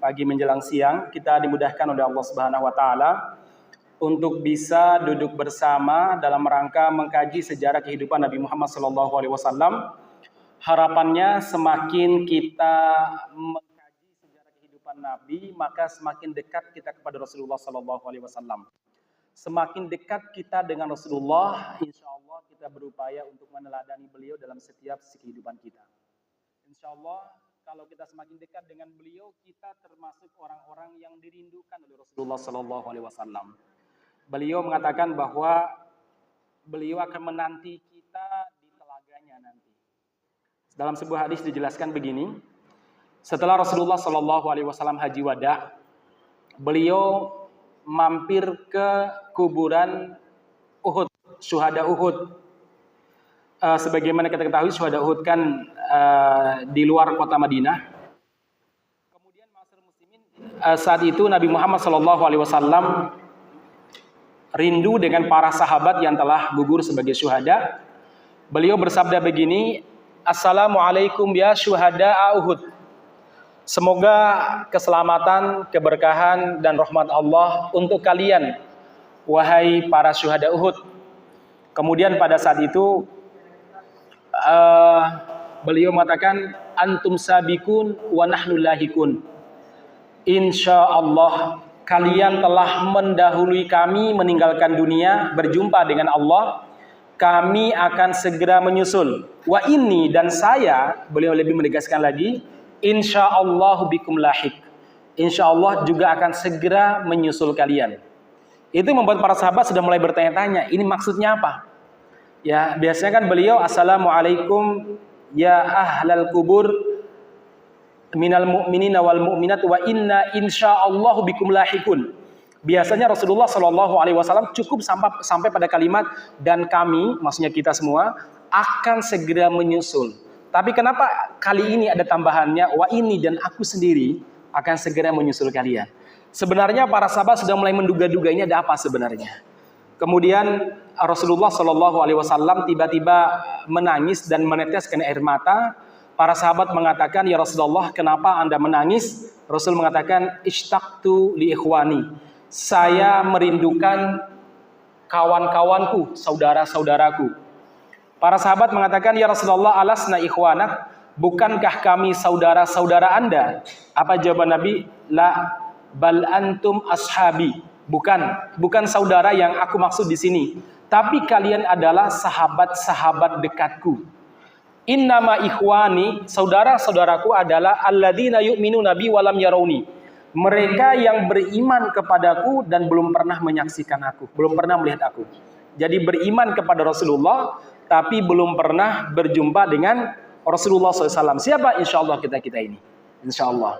Pagi menjelang siang, kita dimudahkan oleh Allah Subhanahu wa taala untuk bisa duduk bersama dalam rangka mengkaji sejarah kehidupan Nabi Muhammad SAW. Harapannya semakin kita mengkaji sejarah kehidupan Nabi, maka semakin dekat kita kepada Rasulullah SAW. Semakin dekat kita dengan Rasulullah, insya Allah kita berupaya untuk meneladani beliau dalam setiap sisi kehidupan kita. Insya Allah, kalau kita semakin dekat dengan beliau, kita termasuk orang-orang yang dirindukan oleh Rasulullah SAW. Beliau mengatakan bahwa beliau akan menanti kita di telaganya nanti. Dalam sebuah hadis dijelaskan begini, setelah Rasulullah SAW haji wada, beliau mampir ke kuburan Uhud, syuhada Uhud. Sebagaimana kita ketahui, syuhada Uhud kan di luar kota Madinah. Kemudian ma'asyiral muslimin, saat itu Nabi Muhammad SAW rindu dengan para sahabat yang telah gugur sebagai syuhada. Beliau bersabda begini, "Assalamualaikum ya syuhada Uhud. Semoga keselamatan, keberkahan dan rahmat Allah untuk kalian, wahai para syuhada Uhud." Kemudian pada saat itu beliau mengatakan, "Antum sabikun wa nahnu lahikun." Insya Allah kalian telah mendahului kami meninggalkan dunia, berjumpa dengan Allah. Kami akan segera menyusul. Wa inni, dan saya, beliau lebih menegaskan lagi, insya Allah bikum lahik. Insya Allah juga akan segera menyusul kalian. Itu membuat para sahabat sudah mulai bertanya-tanya, ini maksudnya apa? Ya, biasanya kan beliau, "Assalamualaikum ya ahlal kubur minal mu'minina wal mu'minat wa inna insyaallah bikum lahikun." Biasanya Rasulullah SAW cukup sampai pada kalimat "dan kami", maksudnya kita semua, akan segera menyusul. Tapi kenapa kali ini ada tambahannya "wa ini", dan aku sendiri akan segera menyusul kalian? Sebenarnya para sahabat sudah mulai menduga-duga ini ada apa sebenarnya. Kemudian Rasulullah SAW tiba-tiba menangis dan meneteskan air mata. Para sahabat mengatakan, "Ya Rasulullah, kenapa Anda menangis?" Rasul mengatakan, "Ishtaqtu li ikhwani." Saya merindukan kawan-kawanku, saudara-saudaraku. Para sahabat mengatakan, "Ya Rasulullah, alasna ikhwanak, bukankah kami saudara-saudara Anda?" Apa jawaban Nabi? "La, bal antum ashabi." Bukan saudara yang aku maksud di sini, tapi kalian adalah sahabat-sahabat dekatku. Innama ikhwani, saudara-saudaraku adalah alladzina yu'minuna bi wa lam yarawni. Mereka yang beriman kepadaku dan belum pernah menyaksikan aku, belum pernah melihat aku. Jadi beriman kepada Rasulullah tapi belum pernah berjumpa dengan Rasulullah SAW. Siapa? Insya Allah kita ini. Insya Allah.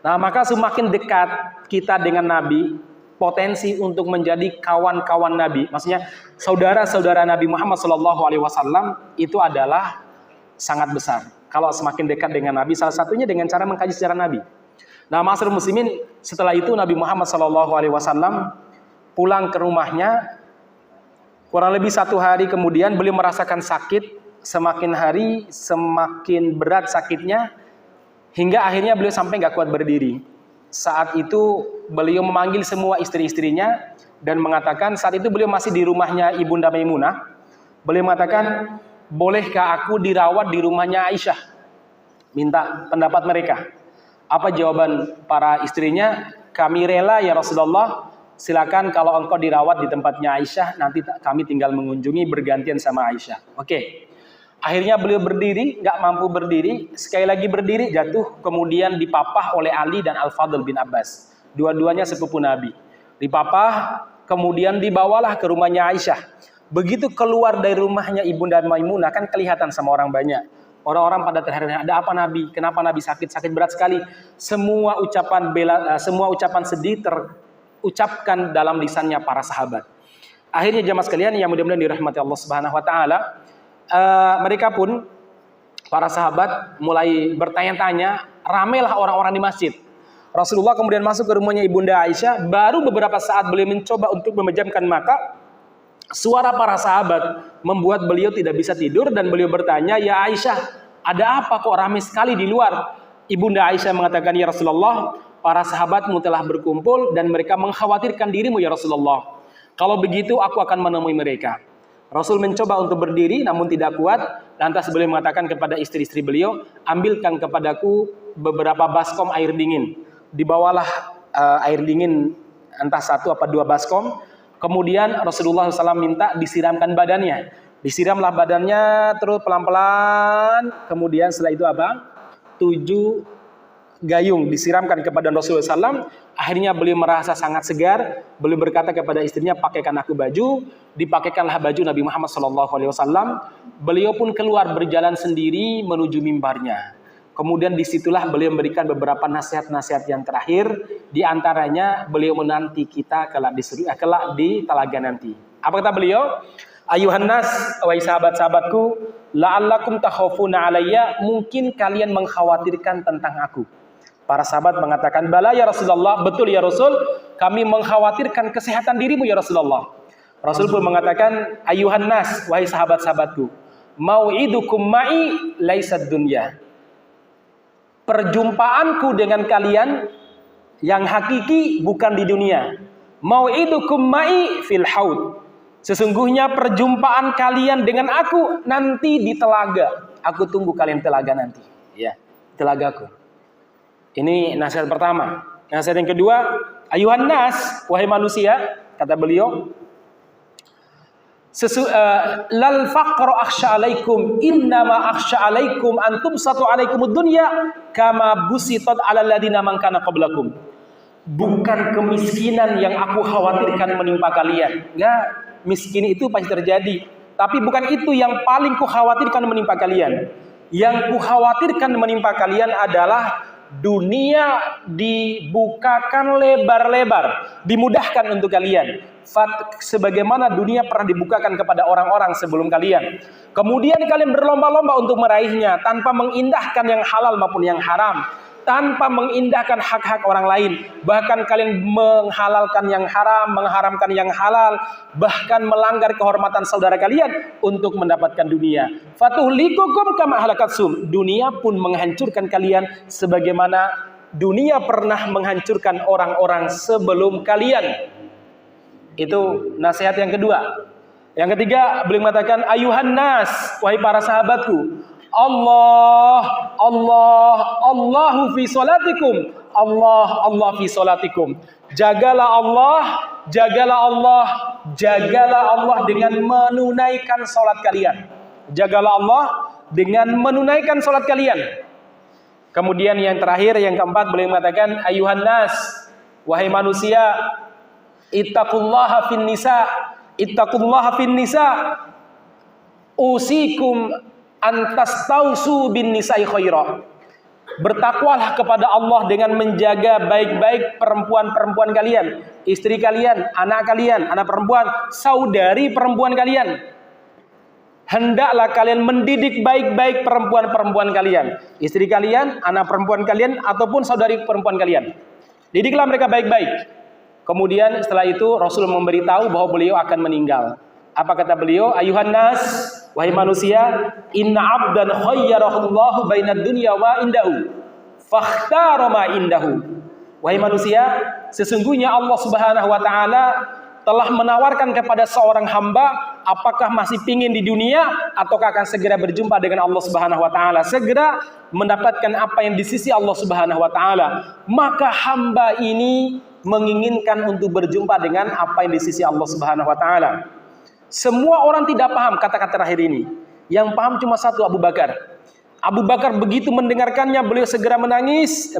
Nah, maka semakin dekat kita dengan Nabi, potensi untuk menjadi kawan-kawan Nabi, maksudnya saudara-saudara Nabi Muhammad SAW itu adalah sangat besar. Kalau semakin dekat dengan Nabi, salah satunya dengan cara mengkaji sejarah Nabi. Nah, ma'asyiral muslimin, setelah itu Nabi Muhammad SAW pulang ke rumahnya. Kurang lebih 1 hari kemudian beliau merasakan sakit. Semakin hari semakin berat sakitnya, hingga akhirnya beliau sampai nggak kuat berdiri. Saat itu beliau memanggil semua istri-istrinya dan mengatakan, saat itu beliau masih di rumahnya Ibunda Maimunah. Beliau mengatakan, "Bolehkah aku dirawat di rumahnya Aisyah?" Minta pendapat mereka. Apa jawaban para istrinya? "Kami rela ya Rasulullah, silakan kalau engkau dirawat di tempatnya Aisyah, nanti kami tinggal mengunjungi bergantian sama Aisyah." Oke. Akhirnya beliau berdiri, nggak mampu berdiri, sekali lagi berdiri, jatuh, kemudian dipapah oleh Ali dan Al-Fadl bin Abbas. Dua-duanya sepupu Nabi. Dipapah, kemudian dibawalah ke rumahnya Aisyah. Begitu keluar dari rumahnya Ibunda Maimunah, kan kelihatan sama orang banyak. Orang-orang pada terheran, ada apa Nabi? Kenapa Nabi sakit? Sakit berat sekali. Semua ucapan sedih terucapkan dalam lisannya para sahabat. Akhirnya jamaah sekalian yang mudah-mudahan dirahmati Allah Subhanahu wa taala, mereka pun, para sahabat mulai bertanya-tanya, ramailah orang-orang di masjid. Rasulullah kemudian masuk ke rumahnya Ibunda Aisyah. Baru beberapa saat beliau mencoba untuk memejamkan mata, suara para sahabat membuat beliau tidak bisa tidur dan beliau bertanya, "Ya Aisyah, ada apa kok ramai sekali di luar?" Ibunda Aisyah mengatakan, ya Rasulullah, para sahabatmu telah berkumpul dan mereka mengkhawatirkan dirimu ya Rasulullah. Kalau begitu aku akan menemui mereka. Rasul mencoba untuk berdiri namun tidak kuat. Lantas beliau mengatakan kepada istri-istri beliau, ambilkan kepadaku beberapa baskom air dingin. Dibawalah air dingin entah 1 atau 2 baskom. Kemudian Rasulullah SAW minta disiramkan badannya. Disiramlah badannya terus pelan-pelan. Kemudian setelah itu apa? 7 gayung disiramkan kepada Rasulullah SAW. Akhirnya beliau merasa sangat segar. Beliau berkata kepada istrinya, pakaikan aku baju. Dipakaikanlah baju Nabi Muhammad SAW. Beliau pun keluar berjalan sendiri menuju mimbarnya. Kemudian disitulah beliau memberikan beberapa nasihat-nasihat yang terakhir. Di antaranya beliau menanti kita kelak di telaga nanti. Apa kata beliau? Ayuhan nas, wahai sahabat-sahabatku, la'allakum takhafuna alayya, mungkin kalian mengkhawatirkan tentang aku. Para sahabat mengatakan, bala ya Rasulullah, betul ya Rasul, kami mengkhawatirkan kesehatan dirimu ya Rasulullah. Rasul pun mengatakan, ayuhan nas, wahai sahabat-sahabatku, mau'idukum ma'i laisad dunya. Perjumpaanku dengan kalian yang hakiki bukan di dunia. Mau'idukum ma'i fil haud. Sesungguhnya perjumpaan kalian dengan aku nanti di telaga. Aku tunggu kalian telaga nanti. Ya, telagaku. Ini nasihat pertama. Nasihat yang kedua, ayuhan nas, wahai manusia, kata beliau, lal faqru akhsha alaikum innama akhsha alaikum antum satu alaikumud dunya kama busitat ala ladina man kana qablakum. Bukan kemiskinan yang aku khawatirkan menimpa kalian. Enggak. Miskin itu pasti terjadi, tapi bukan itu yang paling kukhawatirkan menimpa kalian. Yang kukhawatirkan menimpa kalian adalah dunia dibukakan lebar-lebar, dimudahkan untuk kalian. Sebagaimana dunia pernah dibukakan kepada orang-orang sebelum kalian. Kemudian kalian berlomba-lomba untuk meraihnya tanpa mengindahkan yang halal maupun yang haram, tanpa mengindahkan hak-hak orang lain. Bahkan kalian menghalalkan yang haram, mengharamkan yang halal, bahkan melanggar kehormatan saudara kalian untuk mendapatkan dunia. Fatuhlikukum kama ahlakatsum. Dunia pun menghancurkan kalian sebagaimana dunia pernah menghancurkan orang-orang sebelum kalian. Itu nasihat yang kedua. Yang ketiga, beliau mengatakan, ayuhan nas, wahai para sahabatku, Allahu fi salatikum. Allah fi salatikum. Jagalah Allah dengan menunaikan salat kalian. Jagalah Allah dengan menunaikan salat kalian. Kemudian yang terakhir, yang keempat, beliau mengatakan, ayuhan nas, wahai manusia, ittaqullaha fin nisa, usikum antas tausu bin nisa'i khaira. Bertakwalah kepada Allah dengan menjaga baik-baik perempuan-perempuan kalian, istri kalian, anak perempuan, saudari perempuan kalian. Hendaklah kalian mendidik baik-baik perempuan-perempuan kalian, istri kalian, anak perempuan kalian, ataupun saudari perempuan kalian. Didiklah mereka baik-baik. Kemudian setelah itu Rasul memberitahu bahwa beliau akan meninggal. Apa kata beliau? Ayuhan nas, wahai manusia, inna abdan khayyarahullahu bainad dunya wa indahu fakhtara ma indahu. Wahai manusia, sesungguhnya Allah Subhanahu wa taala telah menawarkan kepada seorang hamba apakah masih pingin di dunia ataukah akan segera berjumpa dengan Allah Subhanahu wa taala, segera mendapatkan apa yang di sisi Allah Subhanahu wa taala. Maka hamba ini menginginkan untuk berjumpa dengan apa yang di sisi Allah Subhanahu wa taala. Semua orang tidak paham kata-kata terakhir ini. Yang paham cuma satu, Abu Bakar. Abu Bakar begitu mendengarkannya, beliau segera menangis.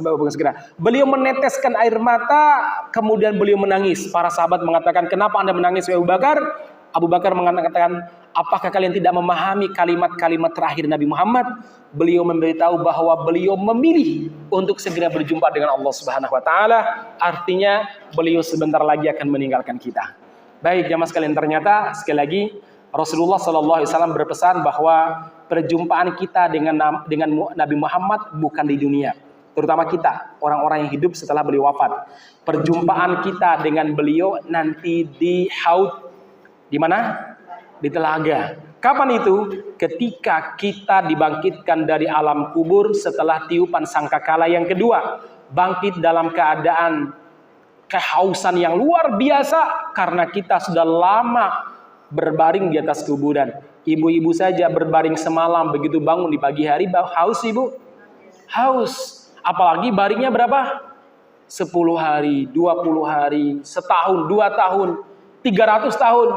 Beliau meneteskan air mata, kemudian beliau menangis. Para sahabat mengatakan, kenapa Anda menangis, Abu Bakar? Abu Bakar mengatakan, apakah kalian tidak memahami kalimat-kalimat terakhir Nabi Muhammad? Beliau memberitahu bahwa beliau memilih untuk segera berjumpa dengan Allah Subhanahu wa taala. Artinya beliau sebentar lagi akan meninggalkan kita. Baik, jamaah sekalian, ternyata sekali lagi Rasulullah SAW berpesan bahwa perjumpaan kita dengan Nabi Muhammad bukan di dunia, terutama kita orang-orang yang hidup setelah beliau wafat. Perjumpaan kita dengan beliau nanti di haud, di mana? Di telaga. Kapan itu? Ketika kita dibangkitkan dari alam kubur setelah tiupan sangkakala yang kedua. Bangkit dalam keadaan kehausan yang luar biasa karena kita sudah lama berbaring di atas kuburan. Ibu-ibu saja berbaring semalam, begitu bangun di pagi hari haus ibu? Haus. Apalagi baringnya berapa? 10 hari, 20 hari, setahun, 2 tahun, 300 tahun,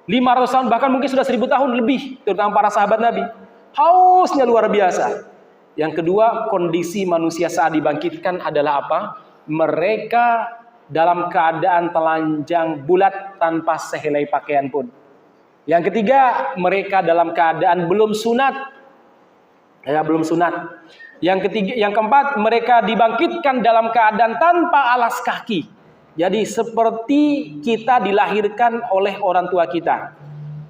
500 tahun, bahkan mungkin sudah 1000 tahun lebih, terutama para sahabat Nabi. Hausnya luar biasa. Yang kedua, kondisi manusia saat dibangkitkan adalah apa? Mereka dalam keadaan telanjang bulat tanpa sehelai pakaian pun. Yang ketiga, mereka dalam keadaan belum sunat. Ya, belum sunat. Yang keempat, mereka dibangkitkan dalam keadaan tanpa alas kaki. Jadi seperti kita dilahirkan oleh orang tua kita.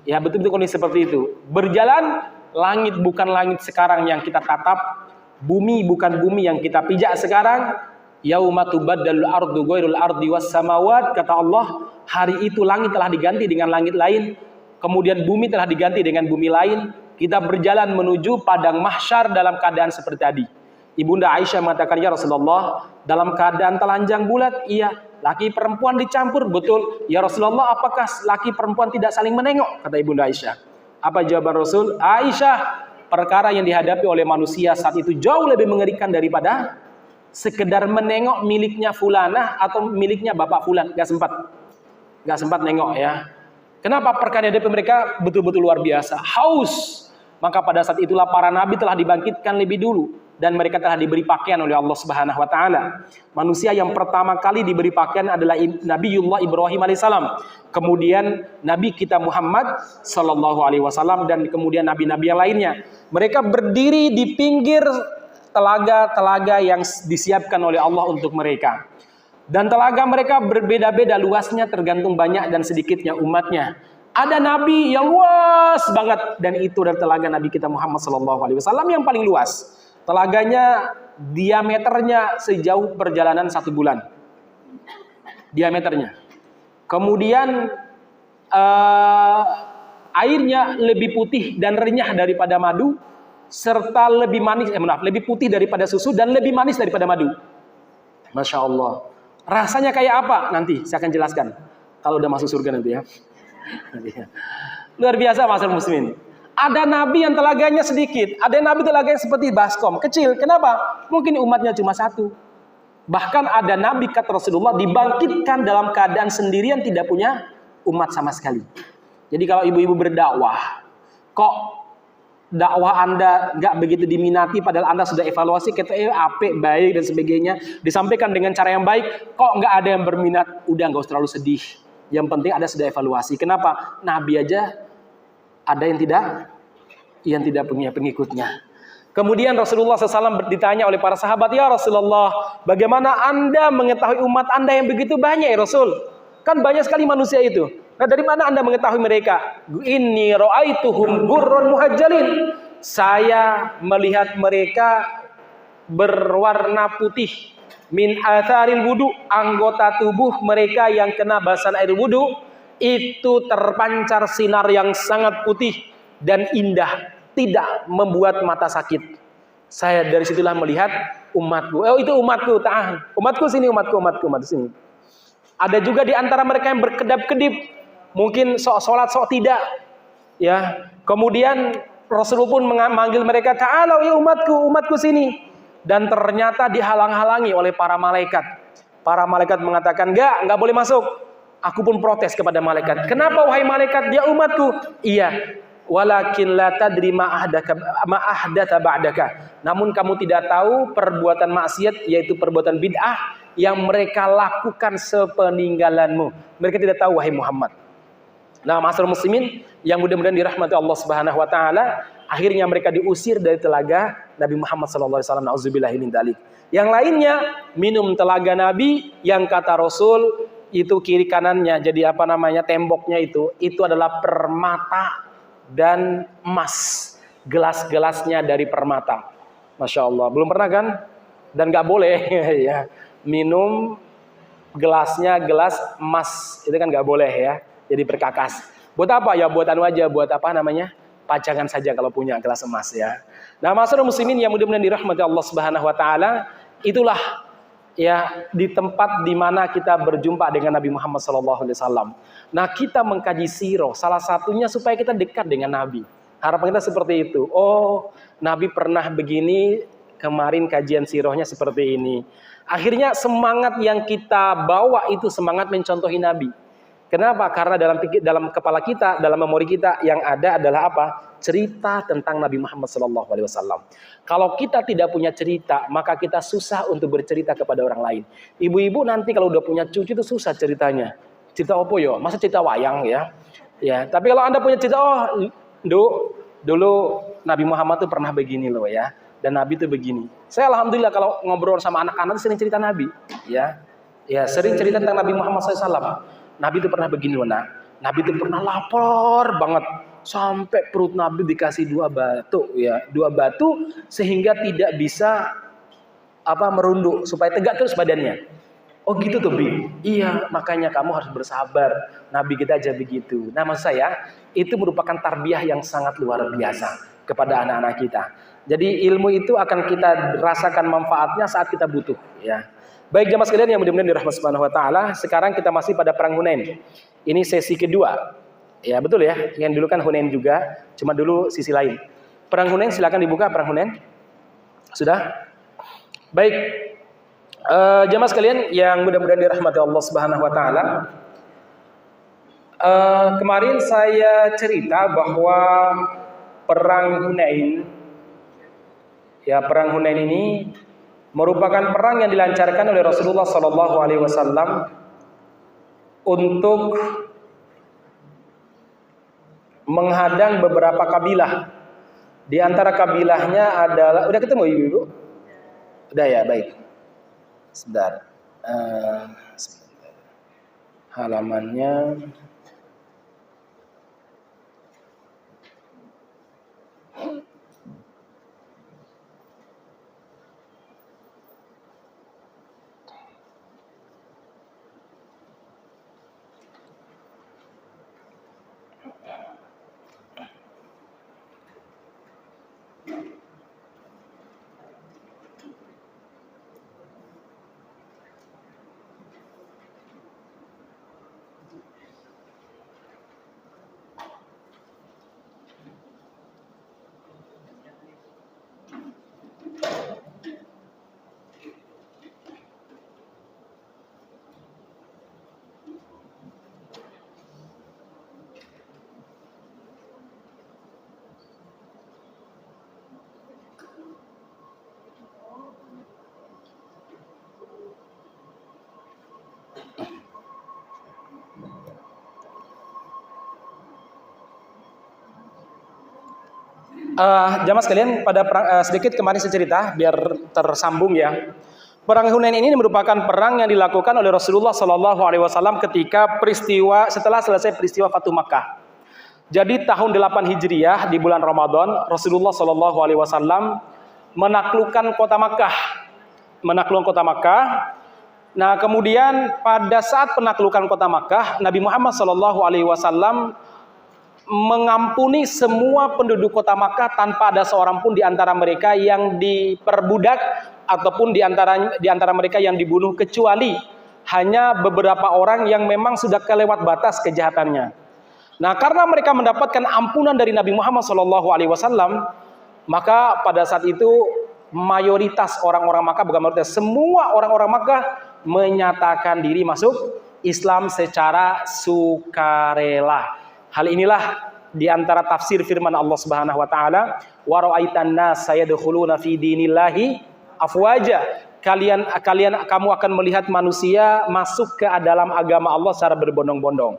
Ya, betul-betul kondisi seperti itu. Berjalan, langit bukan langit sekarang yang kita tatap, bumi bukan bumi yang kita pijak sekarang. Yauma tubaddalul ardu ghairul ardi was samawat, kata Allah, hari itu langit telah diganti dengan langit lain, kemudian bumi telah diganti dengan bumi lain. Kita berjalan menuju padang mahsyar dalam keadaan seperti tadi. Ibunda Aisyah mengatakan, ya Rasulullah, dalam keadaan telanjang bulat, iya. Laki perempuan dicampur, betul. Ya Rasulullah, apakah laki perempuan tidak saling menengok? Kata Ibunda Aisyah. Apa jawaban Rasul? Aisyah, perkara yang dihadapi oleh manusia saat itu jauh lebih mengerikan daripada sekedar menengok miliknya fulanah atau miliknya bapak fulan. Gak sempat nengok ya. Kenapa? Perkara yang dihadapi mereka betul-betul luar biasa. Haus. Maka pada saat itulah para nabi telah dibangkitkan lebih dulu. Dan mereka telah diberi pakaian oleh Allah Subhanahu wa Ta'ala. Manusia yang pertama kali diberi pakaian adalah Nabiullah Ibrahim alaihissalam. Kemudian Nabi kita Muhammad sallallahu alaihi wasallam, dan kemudian nabi-nabi yang lainnya. Mereka berdiri di pinggir telaga-telaga yang disiapkan oleh Allah untuk mereka. Dan telaga mereka berbeda-beda luasnya tergantung banyak dan sedikitnya umatnya. Ada nabi yang luas banget, dan itu adalah telaga Nabi kita Muhammad sallallahu alaihi wasallam yang paling luas. Telaganya diameternya sejauh perjalanan 1 bulan. Diameternya. Kemudian airnya lebih putih dan renyah daripada madu, serta lebih manis, lebih putih daripada susu dan lebih manis daripada madu. Masya Allah. Rasanya kayak apa? Nanti saya akan jelaskan kalau udah masuk surga nanti ya. Luar biasa masyarakat muslimin. Ada nabi yang telaganya sedikit, ada nabi telaganya seperti baskom, kecil. Kenapa? Mungkin umatnya cuma 1. Bahkan ada nabi, kata Rasulullah, dibangkitkan dalam keadaan sendirian, tidak punya umat sama sekali. Jadi kalau ibu-ibu berdakwah, kok dakwah Anda nggak begitu diminati, padahal Anda sudah evaluasi, kata apik, baik dan sebagainya, disampaikan dengan cara yang baik, kok nggak ada yang berminat? Udah, nggak usah terlalu sedih. Yang penting Anda sudah evaluasi. Kenapa? Nabi aja ada yang tidak punya pengikutnya. Kemudian Rasulullah SAW ditanya oleh para sahabat, ya Rasulullah, bagaimana Anda mengetahui umat Anda yang begitu banyak ya Rasul? Kan banyak sekali manusia itu. Nah, dari mana Anda mengetahui mereka? Inni ra'aituhum gurrun muhajjalin. Saya melihat mereka berwarna putih. Min atharil wudu, anggota tubuh mereka yang kena basahan air wudu itu terpancar sinar yang sangat putih dan indah, tidak membuat mata sakit. Saya dari situlah melihat umatku. Oh, itu umatku, tahan. Umatku sini, umatku sini. Ada juga di antara mereka yang berkedap-kedip, mungkin sok sholat, sok tidak. Ya. Kemudian Rasulullah pun memanggil mereka, ta'alau ya umatku sini. Dan ternyata dihalang-halangi oleh para malaikat. Para malaikat mengatakan, enggak boleh masuk. Aku pun protes kepada malaikat. Kenapa wahai malaikat, dia umatku? Iya. Walakin la tadri ma ahdatha ba'daka. Namun kamu tidak tahu perbuatan maksiat, yaitu perbuatan bid'ah yang mereka lakukan sepeninggalanmu. Mereka tidak tahu wahai Muhammad. Nah, masyarakat muslimin yang mudah-mudahan dirahmati Allah Subhanahu wa taala, akhirnya mereka diusir dari telaga Nabi Muhammad sallallahu alaihi wasallam. Nauzubillahi min dzalik. Yang lainnya minum telaga Nabi yang kata Rasul itu kiri kanannya jadi temboknya itu adalah permata dan emas. Gelas-gelasnya dari permata. Masya Allah. Belum pernah kan? Dan nggak boleh ya minum gelasnya gelas emas, itu kan nggak boleh ya. Jadi berkakas. Buat apa ya? Buat pajangan saja kalau punya gelas emas ya. Nah, masyarakat muslimin yang mudah-mudahan dirahmati Allah Subhanahu wa taala, itulah ya di tempat di mana kita berjumpa dengan Nabi Muhammad SAW. Nah, kita mengkaji sirah salah satunya supaya kita dekat dengan Nabi. Harapan kita seperti itu. Oh, Nabi pernah begini, kemarin kajian sirahnya seperti ini. Akhirnya semangat yang kita bawa itu semangat mencontohi Nabi. Kenapa? Karena dalam kepala kita, dalam memori kita yang ada adalah apa? Cerita tentang Nabi Muhammad SAW. Kalau kita tidak punya cerita, maka kita susah untuk bercerita kepada orang lain. Ibu-ibu nanti kalau udah punya cucu itu susah ceritanya. Cerita apa ya? Masa cerita wayang ya? Ya. Tapi kalau Anda punya cerita, oh, dulu Nabi Muhammad itu pernah begini loh ya. Dan Nabi itu begini. Saya alhamdulillah kalau ngobrol sama anak-anak sering cerita Nabi. Ya, sering cerita tentang Nabi Muhammad SAW. Nabi itu pernah begini loh nak. Nabi itu pernah lapar banget. Sampai perut Nabi dikasih 2 batu ya. 2 batu sehingga tidak bisa merunduk. Supaya tegak terus badannya. Oh gitu tuh Bi. Iya makanya kamu harus bersabar. Nabi kita aja begitu. Nah maksud saya itu merupakan tarbiyah yang sangat luar biasa kepada anak-anak kita. Jadi ilmu itu akan kita rasakan manfaatnya saat kita butuh ya. Baik jamaah sekalian yang mudah-mudahan dirahmati Subhanahu wa taala, sekarang kita masih pada perang Hunain. Ini sesi kedua. Ya, betul ya. Yang dulu kan Hunain juga, cuma dulu sisi lain. Perang Hunain silakan dibuka perang Hunain. Sudah? Baik. Jamaah sekalian yang mudah-mudahan dirahmati Allah Subhanahu wa taala. Kemarin saya cerita bahwa perang Hunain perang Hunain ini merupakan perang yang dilancarkan oleh Rasulullah SAW untuk menghadang beberapa kabilah. Di antara kabilahnya adalah, udah ketemu ibu-ibu? Udah ya, baik. Sebentar. Halamannya. Jamaah sekalian, pada perang, sedikit kemarin saya cerita biar tersambung ya. Perang Hunain ini merupakan perang yang dilakukan oleh Rasulullah SAW ketika setelah selesai peristiwa Fatuh Makkah. Jadi tahun 8 Hijriah di bulan Ramadan, Rasulullah SAW menaklukkan kota Makkah. Nah kemudian pada saat penaklukan kota Makkah, Nabi Muhammad SAW mengampuni semua penduduk kota Makkah tanpa ada seorang pun di antara mereka yang diperbudak ataupun di antara mereka yang dibunuh, kecuali hanya beberapa orang yang memang sudah kelewat batas kejahatannya. Nah, karena mereka mendapatkan ampunan dari Nabi Muhammad SAW, maka pada saat itu mayoritas orang-orang Makkah, bukan mayoritas, semua orang-orang Makkah menyatakan diri masuk Islam secara sukarela. Hal inilah di antara tafsir firman Allah Subhanahu wa taala, wa ra'aitan nas sayadkhuluna fi dinillahi afwaja. Kamu akan melihat manusia masuk ke dalam agama Allah secara berbondong-bondong.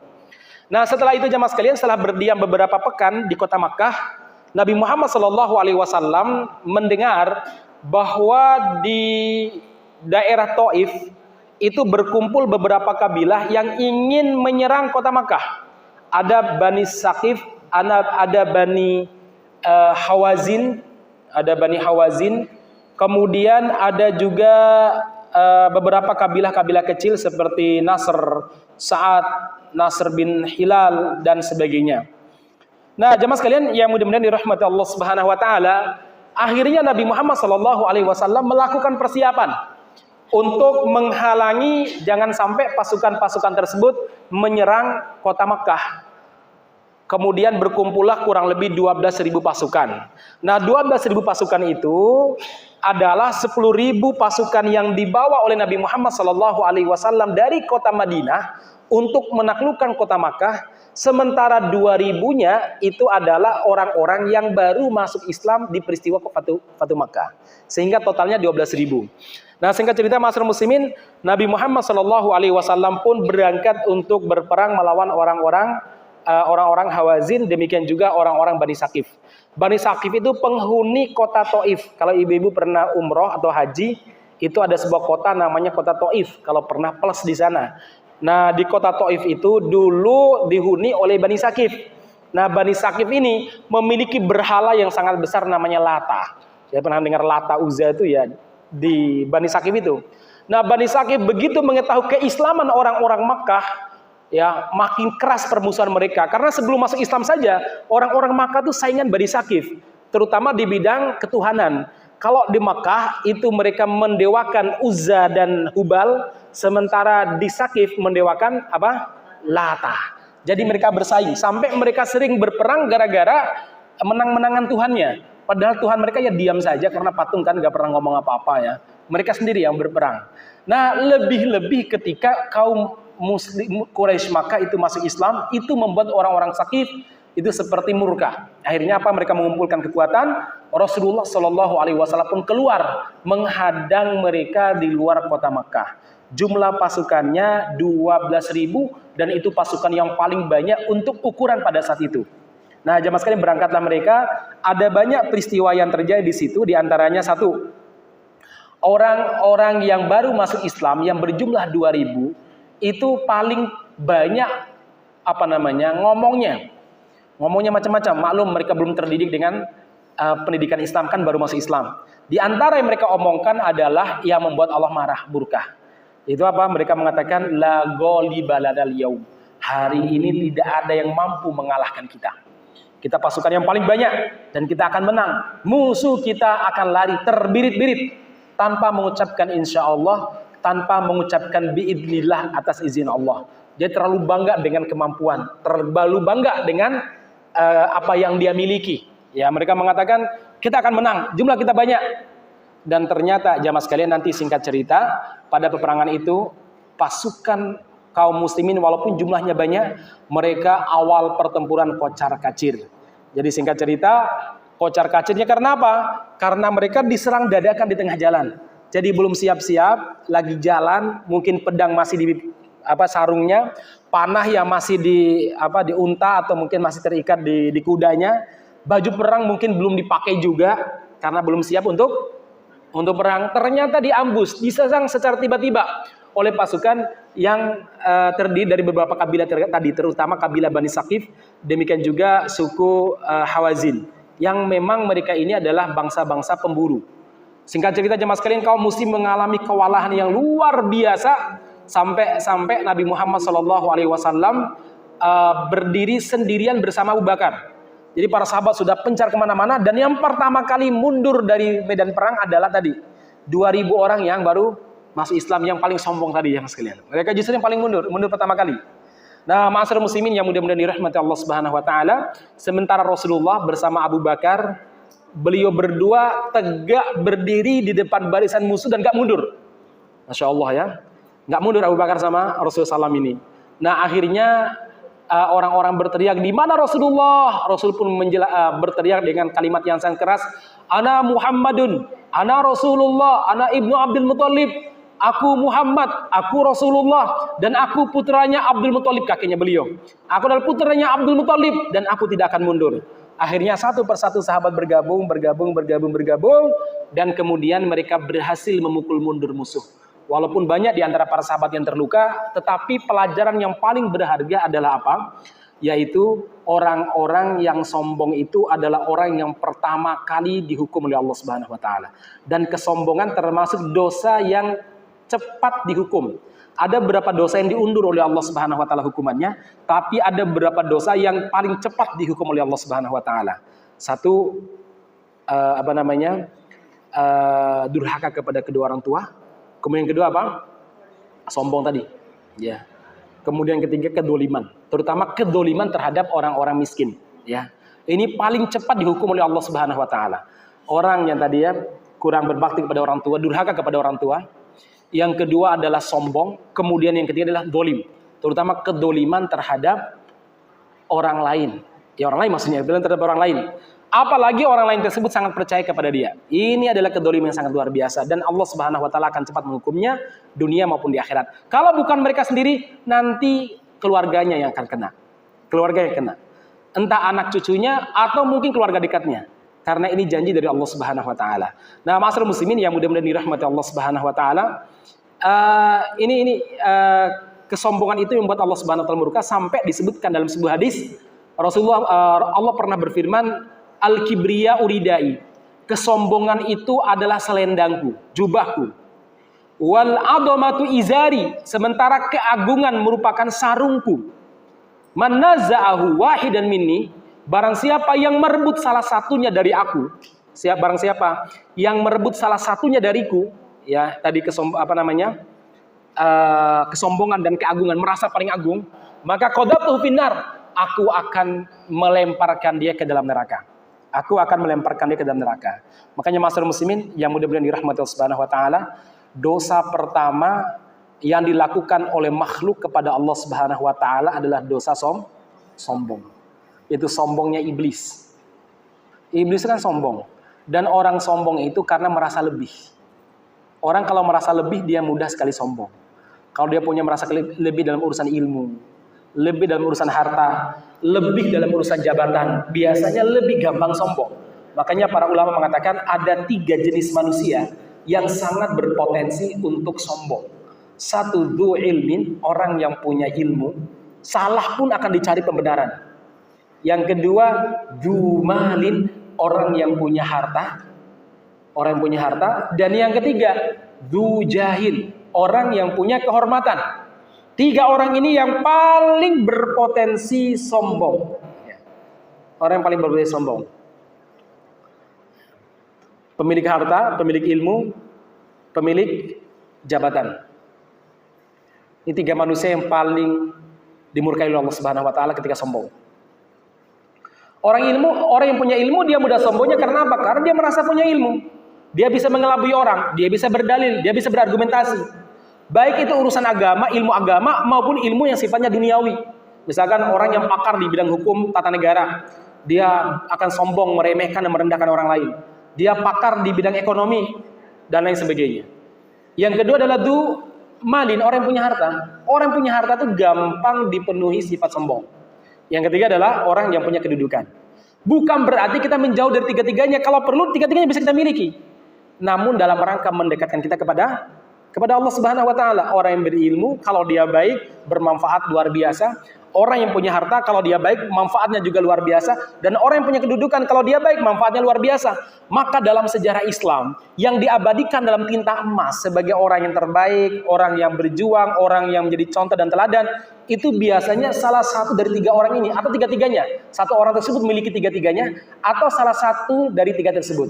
Nah, setelah itu jamaah sekalian, setelah berdiam beberapa pekan di kota Makkah, Nabi Muhammad SAW mendengar bahwa di daerah Taif itu berkumpul beberapa kabilah yang ingin menyerang kota Makkah. Ada Bani Saqif, ada Bani Hawazin, kemudian ada juga beberapa kabilah-kabilah kecil seperti Nasr, Sa'ad, Nasr bin Hilal dan sebagainya. Nah, jemaah sekalian yang mudah-mudahan dirahmati Allah Subhanahu wa taala, akhirnya Nabi Muhammad sallallahu alaihi wasallam melakukan persiapan untuk menghalangi jangan sampai pasukan-pasukan tersebut menyerang kota Makkah. Kemudian berkumpullah kurang lebih 12.000 pasukan. Nah, 12.000 pasukan itu adalah 10.000 pasukan yang dibawa oleh Nabi Muhammad sallallahu alaihi wasallam dari kota Madinah untuk menaklukkan kota Makkah. Sementara 2.000-nya itu adalah orang-orang yang baru masuk Islam di peristiwa Fatu Makkah. Sehingga totalnya 12.000. Nah, singkat cerita masyarakat muslimin, Nabi Muhammad sallallahu alaihi wasallam pun berangkat untuk berperang melawan orang-orang Hawazin, demikian juga orang-orang Bani Saqif. Bani Saqif itu penghuni kota Taif. Kalau ibu-ibu pernah umroh atau haji, itu ada sebuah kota namanya kota Taif. Kalau pernah plus di sana. Nah, di kota Taif itu dulu dihuni oleh Bani Saqif. Nah, Bani Saqif ini memiliki berhala yang sangat besar namanya Lata. Saya pernah dengar Lata Uzza itu ya di Bani Saqif itu. Nah, Bani Saqif begitu mengetahui keislaman orang-orang Makkah, ya makin keras permusuhan mereka. Karena sebelum masuk Islam saja, orang-orang Makkah itu saingan Bani Saqif, terutama di bidang ketuhanan. Kalau di Makkah itu mereka mendewakan Uzza dan Hubal, sementara di Saqif mendewakan apa? Lata. Jadi mereka bersaing sampai mereka sering berperang gara-gara menang-menangan Tuhannya. Padahal Tuhan mereka ya diam saja karena patung kan nggak pernah ngomong apa-apa ya. Mereka sendiri yang berperang. Nah, lebih-lebih ketika kaum Muslim Quraisy Makkah itu masuk Islam, itu membuat orang-orang Saqif itu seperti murka. Akhirnya apa? Mereka mengumpulkan kekuatan. Rasulullah Shallallahu Alaihi Wasallam pun keluar menghadang mereka di luar kota Makkah. Jumlah pasukannya 12.000 dan itu pasukan yang paling banyak untuk ukuran pada saat itu. Nah, jamaah sekalian, berangkatlah mereka. Ada banyak peristiwa yang terjadi di situ. Di antaranya satu, orang-orang yang baru masuk Islam yang berjumlah 2.000 itu paling banyak ngomongnya macam-macam. Maklum mereka belum terdidik dengan pendidikan Islam, kan baru masuk Islam. Di antara yang mereka omongkan adalah yang membuat Allah marah, murka. Itu apa? Mereka mengatakan la ghaliba lanal yaum. Hari ini tidak ada yang mampu mengalahkan kita. Kita pasukan yang paling banyak dan kita akan menang. Musuh kita akan lari terbirit-birit tanpa mengucapkan insya Allah, tanpa mengucapkan biidnillah atas izin Allah. Dia terlalu bangga dengan kemampuan, terlalu bangga dengan apa yang dia miliki. Ya, mereka mengatakan kita akan menang, jumlah kita banyak. Dan ternyata jamaah sekalian, nanti singkat cerita, pada peperangan itu pasukan kaum muslimin walaupun jumlahnya banyak, mereka awal pertempuran kocar-kacir. Jadi singkat cerita, kocar-kacirnya karena apa? Karena mereka diserang dadakan di tengah jalan. Jadi belum siap-siap, lagi jalan, mungkin pedang masih di sarungnya, panah yang masih di unta atau mungkin masih terikat di kudanya, baju perang mungkin belum dipakai juga karena belum siap untuk perang. Ternyata diambus, diserang secara tiba-tiba oleh pasukan yang terdiri dari beberapa kabilah tadi, terutama kabilah Bani Saqif, demikian juga suku Hawazin, yang memang mereka ini adalah bangsa-bangsa pemburu. Singkat cerita jemaah sekalian, kaum muslim mengalami kewalahan yang luar biasa sampai Nabi Muhammad SAW berdiri sendirian bersama Abu Bakar. Jadi para sahabat sudah pencar kemana-mana, dan yang pertama kali mundur dari medan perang adalah tadi 2.000 orang yang baru masuk Islam, yang paling sombong tadi yang sekalian. Mereka justru yang paling mundur pertama kali. Nah, ma'asyiral muslimin yang mudah-mudahan dirahmati Allah Subhanahu wa taala, sementara Rasulullah bersama Abu Bakar, beliau berdua tegak berdiri di depan barisan musuh dan gak mundur. Masya Allah ya, gak mundur Abu Bakar sama Rasulullah SAW ini. Nah, akhirnya orang-orang berteriak, di mana Rasulullah? Rasul pun berteriak dengan kalimat yang sangat keras, ana Muhammadun, ana Rasulullah, ana ibnu Abdul Muthalib. Aku Muhammad, aku Rasulullah, dan aku putranya Abdul Muthalib, kakeknya beliau. Aku adalah putranya Abdul Muthalib, dan aku tidak akan mundur. Akhirnya satu persatu sahabat bergabung, dan kemudian mereka berhasil memukul mundur musuh. Walaupun banyak di antara para sahabat yang terluka, tetapi pelajaran yang paling berharga adalah apa? Yaitu orang-orang yang sombong itu adalah orang yang pertama kali dihukum oleh Allah Subhanahu wa taala. Dan kesombongan termasuk dosa yang cepat dihukum. Ada beberapa dosa yang diundur oleh Allah Subhanahu wa taala hukumannya, tapi ada beberapa dosa yang paling cepat dihukum oleh Allah Subhanahu wa taala. Satu durhaka kepada kedua orang tua. Kemudian yang kedua apa? Sombong tadi. Ya. Kemudian yang ketiga kedoliman, terutama kedoliman terhadap orang-orang miskin. Ya. Ini paling cepat dihukum oleh Allah Subhanahu wa taala. Orang yang tadi ya kurang berbakti kepada orang tua, durhaka kepada orang tua. Yang kedua adalah sombong, kemudian yang ketiga adalah dolim, terutama kedoliman terhadap orang lain. Ya orang lain maksudnya, bilang terhadap orang lain. Apalagi orang lain tersebut sangat percaya kepada dia. Ini adalah kedoliman yang sangat luar biasa dan Allah Subhanahu wa taala akan cepat menghukumnya dunia maupun di akhirat. Kalau bukan mereka sendiri, nanti keluarganya yang akan kena. Keluarga yang kena. Entah anak cucunya atau mungkin keluarga dekatnya. Karena ini janji dari Allah Subhanahu wa taala. Nah, ma'asyiral muslimin yang mudah-mudahan dirahmati Allah Subhanahu wa taala, kesombongan itu yang membuat Allah Subhanahu wa taala murka sampai disebutkan dalam sebuah hadis Rasulullah Allah pernah berfirman, al-kibriya uridai. Kesombongan itu adalah selendangku, jubahku. Wal adamatu izari, sementara keagungan merupakan sarungku. Man naza'ahu wahidan minni, barang siapa yang merebut salah satunya dari aku, barang siapa yang merebut salah satunya dariku, ya tadi kesombongan dan keagungan, merasa paling agung, maka qadatuhu finnar, aku akan melemparkan dia ke dalam neraka. Aku akan melemparkan dia ke dalam neraka. Makanya ma'asyiral muslimin yang mudah-mudahan dirahmati Allah Subhanahu wa taala, dosa pertama yang dilakukan oleh makhluk kepada Allah Subhanahu wa taala adalah dosa sombong. Itu sombongnya iblis. Iblis kan sombong. Dan orang sombong itu karena merasa lebih. Orang kalau merasa lebih, dia mudah sekali sombong. Kalau dia punya merasa lebih dalam urusan ilmu, lebih dalam urusan harta, lebih dalam urusan jabatan, biasanya lebih gampang sombong. Makanya para ulama mengatakan ada 3 jenis manusia yang sangat berpotensi untuk sombong. Satu, dzu ilmin, orang yang punya ilmu, salah pun akan dicari pembenaran. Yang kedua, dzu malin, orang yang punya harta. Orang yang punya harta. Dan yang ketiga, dzu jahil, orang yang punya kehormatan. 3 orang ini yang paling berpotensi sombong. Orang yang paling berpotensi sombong. Pemilik harta, pemilik ilmu, pemilik jabatan. Ini 3 manusia yang paling dimurkai oleh Allah Subhanahu wa taala ketika sombong. Orang yang punya ilmu dia mudah sombongnya karena apa? Karena dia merasa punya ilmu. Dia bisa mengelabui orang, dia bisa berdalil, dia bisa berargumentasi. Baik itu urusan agama, ilmu agama maupun ilmu yang sifatnya duniawi. Misalkan orang yang pakar di bidang hukum tata negara, dia akan sombong, meremehkan dan merendahkan orang lain. Dia pakar di bidang ekonomi dan lain sebagainya. Yang kedua adalah dzu malin, orang yang punya harta. Orang yang punya harta itu gampang dipenuhi sifat sombong. Yang ketiga adalah orang yang punya kedudukan. Bukan berarti kita menjauh dari 3-tiganya. Kalau perlu 3-tiganya bisa kita miliki. Namun dalam rangka mendekatkan kita kepada Allah Subhanahu wa taala. Orang yang berilmu kalau dia baik bermanfaat luar biasa. Orang yang punya harta kalau dia baik manfaatnya juga luar biasa. Dan orang yang punya kedudukan kalau dia baik manfaatnya luar biasa. Maka dalam sejarah Islam yang diabadikan dalam tinta emas sebagai orang yang terbaik, orang yang berjuang, orang yang menjadi contoh dan teladan, itu biasanya salah satu dari 3 orang ini atau 3-tiganya. Satu orang tersebut memiliki 3-tiganya atau salah satu dari 3 tersebut.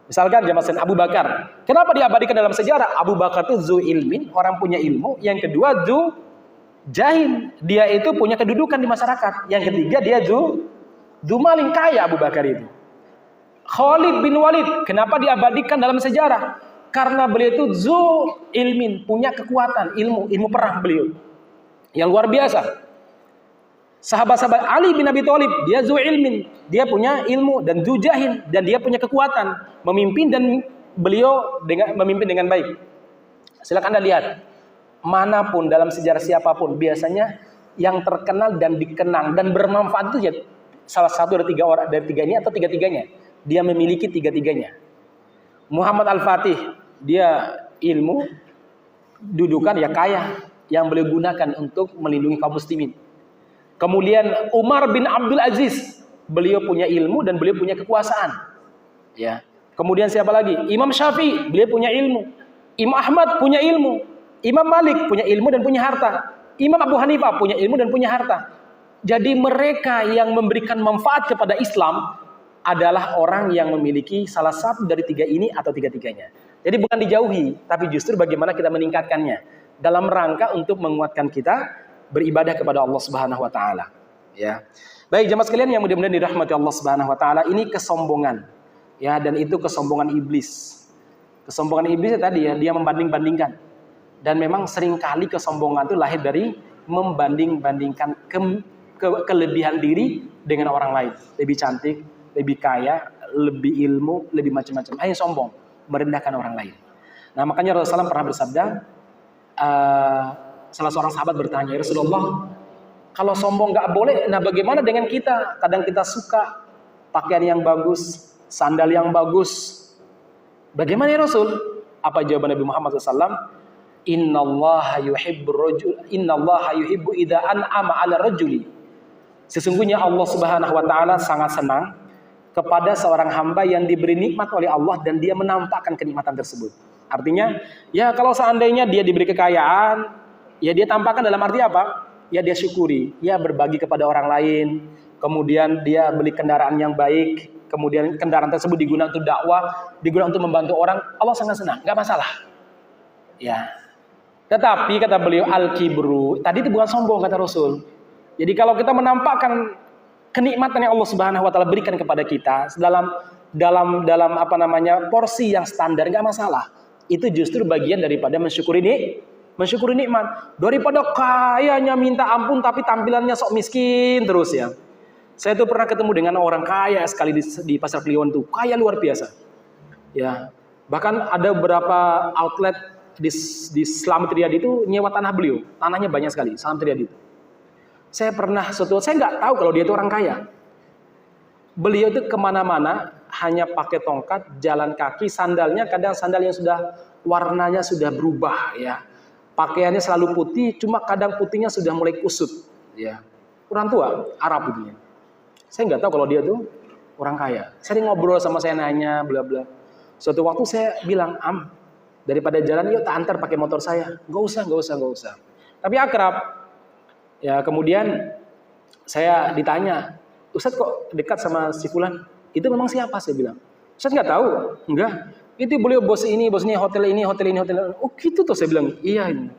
Misalkan jamaah Abu Bakar. Kenapa diabadikan dalam sejarah? Abu Bakar itu dzu ilmin, orang punya ilmu. Yang kedua dzu jahil, dia itu punya kedudukan di masyarakat. Yang ketiga dia dzu malin, kaya Abu Bakar itu. Khalid bin Walid, kenapa diabadikan dalam sejarah? Karena beliau itu dzu ilmin, punya kekuatan, ilmu perang beliau yang luar biasa. Sahabat-sahabat Ali bin Abi Thalib, dia dzu ilmin, dia punya ilmu, dan dzu jahil, dan dia punya kekuatan memimpin, dan beliau memimpin dengan baik. Silakan Anda lihat, manapun dalam sejarah siapapun, biasanya yang terkenal dan dikenang dan bermanfaat itu ya salah satu dari 3 orang dari 3 ini atau 3-tiganya. Dia memiliki 3-tiganya. Muhammad Al-Fatih, dia ilmu, dudukan ya kaya, yang beliau gunakan untuk melindungi kaum muslimin. Kemudian Umar bin Abdul Aziz, beliau punya ilmu dan beliau punya kekuasaan. Ya. Kemudian siapa lagi? Imam Syafi'i, beliau punya ilmu. Imam Ahmad punya ilmu, Imam Malik punya ilmu dan punya harta, Imam Abu Hanifah punya ilmu dan punya harta. Jadi mereka yang memberikan manfaat kepada Islam adalah orang yang memiliki salah satu dari tiga ini atau tiga-tiganya. Jadi bukan dijauhi, tapi justru bagaimana kita meningkatkannya dalam rangka untuk menguatkan kita beribadah kepada Allah Subhanahu wa taala. Ya. Baik jemaah sekalian yang mudah-mudahan dirahmati Allah Subhanahu wa taala, ini kesombongan. Ya, dan itu kesombongan iblis. Kesombongan iblis tadi ya, dia membanding-bandingkan. Dan memang seringkali kesombongan itu lahir dari membanding-bandingkan kelebihan diri dengan orang lain. Lebih cantik, lebih kaya, lebih ilmu, lebih macam-macam. Hanya sombong, merendahkan orang lain. Nah makanya Rasulullah SAW pernah bersabda, salah seorang sahabat bertanya, ya Rasulullah, kalau sombong nggak boleh, nah bagaimana dengan kita? Kadang kita suka pakaian yang bagus, sandal yang bagus. Bagaimana ya Rasul? Apa jawaban Nabi Muhammad SAW? Innallaha yuhibbu idza an'ama 'ala rajuli. Sesungguhnya Allah Subhanahu wa taala sangat senang kepada seorang hamba yang diberi nikmat oleh Allah dan dia menampakkan kenikmatan tersebut. Artinya, ya kalau seandainya dia diberi kekayaan, ya dia tampakkan dalam arti apa? Ya dia syukuri, ya berbagi kepada orang lain, kemudian dia beli kendaraan yang baik, kemudian kendaraan tersebut digunakan untuk dakwah, digunakan untuk membantu orang, Allah sangat senang, nggak masalah. Ya. Tetapi kata beliau al-kibru, tadi itu bukan sombong kata Rasul. Jadi kalau kita menampakkan kenikmatan yang Allah Subhanahu wa taala berikan kepada kita dalam apa namanya porsi yang standar, nggak masalah. Itu justru bagian daripada mensyukuri nikmat. Daripada kayanya minta ampun tapi tampilannya sok miskin terus ya. Saya tuh pernah ketemu dengan orang kaya sekali di Pasar Kliwon tuh, kaya luar biasa. Ya, bahkan ada beberapa outlet di Slamet Riyadi itu nyewa tanah beliau, tanahnya banyak sekali, Slamet Riyadi itu. Saya nggak tahu kalau dia itu orang kaya. Beliau itu kemana-mana hanya pakai tongkat, jalan kaki, sandalnya kadang sandal yang sudah warnanya sudah berubah ya. Pakaiannya selalu putih, cuma kadang putihnya sudah mulai kusut. Ya, orang tua Arab itu. Saya nggak tahu kalau dia tuh orang kaya. Sering ngobrol sama saya nanya, bla bla. Suatu waktu saya bilang, daripada jalan yuk tak antar pakai motor saya. Nggak usah. Tapi akrab. Ya kemudian saya ditanya, Ustadz kok dekat sama si Fulan? Itu memang siapa? Saya bilang. Ustadz nggak tahu? Enggak. Itu beliau bos ini, hotel ini. Oh gitu tuh saya bilang. Iya ini.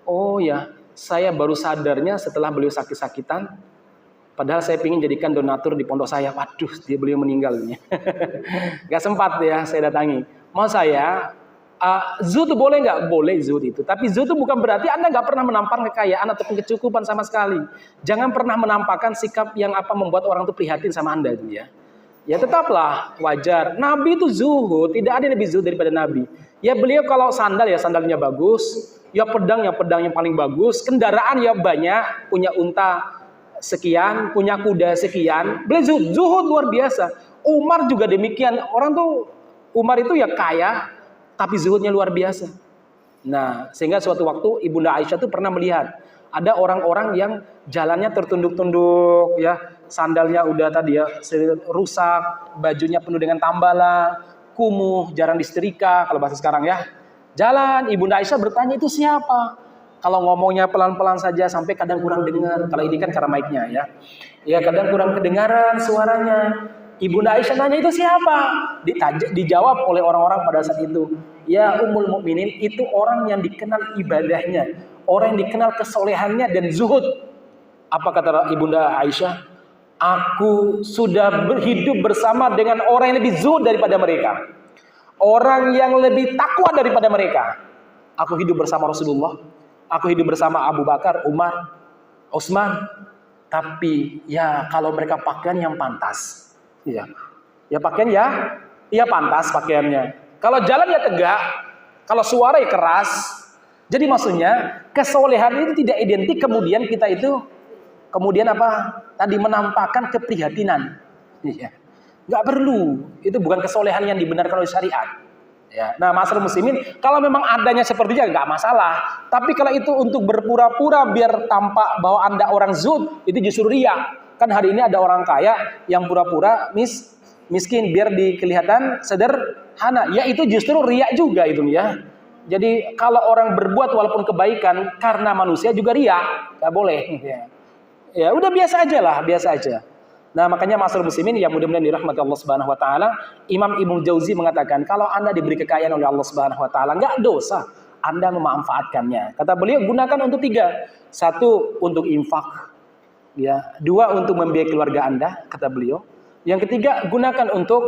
Oh ya, saya baru sadarnya setelah beliau sakit-sakitan. Padahal saya ingin jadikan donatur di pondok saya. Waduh, beliau meninggal. Gak sempat ya saya datangi. Mau saya, zuhud boleh nggak? Boleh zuhud itu. Tapi zuhud itu bukan berarti Anda nggak pernah menampakkan kekayaan ataupun kecukupan sama sekali. Jangan pernah menampakkan sikap yang membuat orang itu prihatin sama Anda itu ya. Ya tetaplah wajar. Nabi itu zuhud, tidak ada yang lebih zuhud daripada Nabi. Ya beliau kalau sandal ya sandalnya bagus, ya pedang yang paling bagus, kendaraan ya banyak, punya unta sekian, punya kuda sekian. Beliau zuhud luar biasa. Umar juga demikian. Orang tuh Umar itu ya kaya, tapi zuhudnya luar biasa. Nah, sehingga suatu waktu Ibunda Aisyah tuh pernah melihat ada orang-orang yang jalannya tertunduk-tunduk, ya sandalnya udah tadi ya rusak, bajunya penuh dengan tambalan, kumuh, jarang disetrika kalau bahasa sekarang ya. Jalan, Ibunda Aisyah bertanya itu siapa? Kalau ngomongnya pelan-pelan saja sampai kadang kurang dengar. Kalau ini kan karena mic-nya ya. Ya kadang kurang kedengaran suaranya. Ibunda Aisyah nanya itu siapa? Dijawab oleh orang-orang pada saat itu. Ya Ummul Mukminin, itu orang yang dikenal ibadahnya, orang yang dikenal kesolehannya dan zuhud. Apa kata Ibunda Aisyah? Aku sudah berhidup bersama dengan orang yang lebih zuhud daripada mereka. Orang yang lebih takwa daripada mereka. Aku hidup bersama Rasulullah. Aku hidup bersama Abu Bakar, Umar, Utsman. Tapi ya kalau mereka pakaian yang pantas. Ya pakaian ya pantas pakaiannya. Kalau jalan ya tegak, kalau suara ya keras. Jadi maksudnya kesolehan itu tidak identik kemudian kita itu kemudian tadi menampakkan keprihatinan. Iya. Nggak perlu. Itu bukan kesolehan yang dibenarkan oleh syariat. Ya. Nah, masalah muslimin, kalau memang adanya seperti itu nggak masalah. Tapi kalau itu untuk berpura-pura biar tampak bahwa Anda orang zuhud, itu justru riya. Kan hari ini ada orang kaya yang pura-pura miskin biar kelihatan sederhana. Ya itu justru riya juga itu ya. Jadi kalau orang berbuat walaupun kebaikan karena manusia juga ria, nggak boleh. Ya udah biasa aja lah, biasa aja. Nah makanya masyarakat muslimin yang mudah-mudahan dirahmati Allah Subhanahu Wa Taala, Imam Ibnu Jauzi mengatakan kalau Anda diberi kekayaan oleh Allah Subhanahu Wa Taala nggak dosa Anda memanfaatkannya. Kata beliau gunakan untuk 3, 1 untuk infak, ya, 2 untuk membiayai keluarga Anda, kata beliau. Yang ketiga gunakan untuk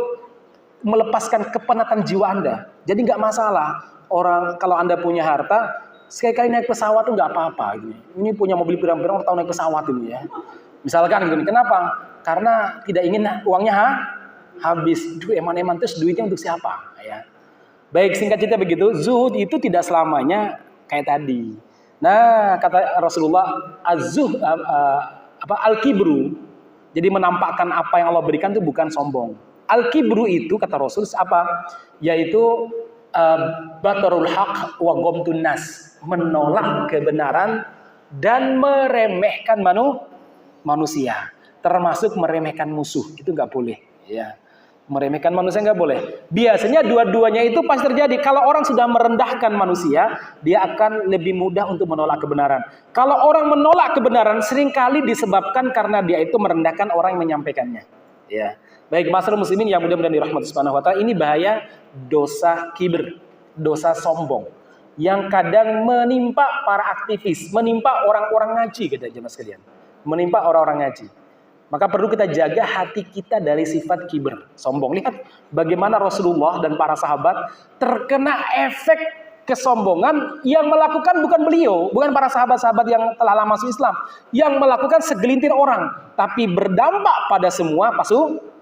melepaskan kepenatan jiwa Anda. Jadi nggak masalah orang kalau Anda punya harta sekali-kali naik pesawat tuh nggak apa-apa. Ini punya mobil pirang-pirang tahu naik pesawat ini ya. Misalkan gini, kenapa? Karena tidak ingin uangnya habis. Eman-eman terus duitnya untuk siapa? Ya. Baik, singkat cerita begitu. Zuhud itu tidak selamanya kayak tadi. Nah, kata Rasulullah, al-kibru. Jadi menampakkan apa yang Allah berikan itu bukan sombong. Al-kibru itu kata Rasul apa? Yaitu batarul haq wa ghamtun nas, menolak kebenaran dan meremehkan manusia. Termasuk meremehkan musuh, itu nggak boleh. Ya, meremehkan manusia nggak boleh. Biasanya dua-duanya itu pasti terjadi. Kalau orang sudah merendahkan manusia, dia akan lebih mudah untuk menolak kebenaran. Kalau orang menolak kebenaran, seringkali disebabkan karena dia itu merendahkan orang yang menyampaikannya. Ya, baik masyarakat muslimin yang mudah-mudahan dirahmati Subhanahu Wa Taala, ini bahaya dosa kibir, dosa sombong, yang kadang menimpa para aktivis, menimpa orang-orang ngaji, kata jemaah sekalian, menimpa orang-orang ngaji. Maka perlu kita jaga hati kita dari sifat kibir, sombong. Lihat bagaimana Rasulullah dan para sahabat terkena efek kesombongan yang melakukan bukan beliau, bukan para sahabat-sahabat yang telah lama masuk Islam, yang melakukan segelintir orang, tapi berdampak pada semua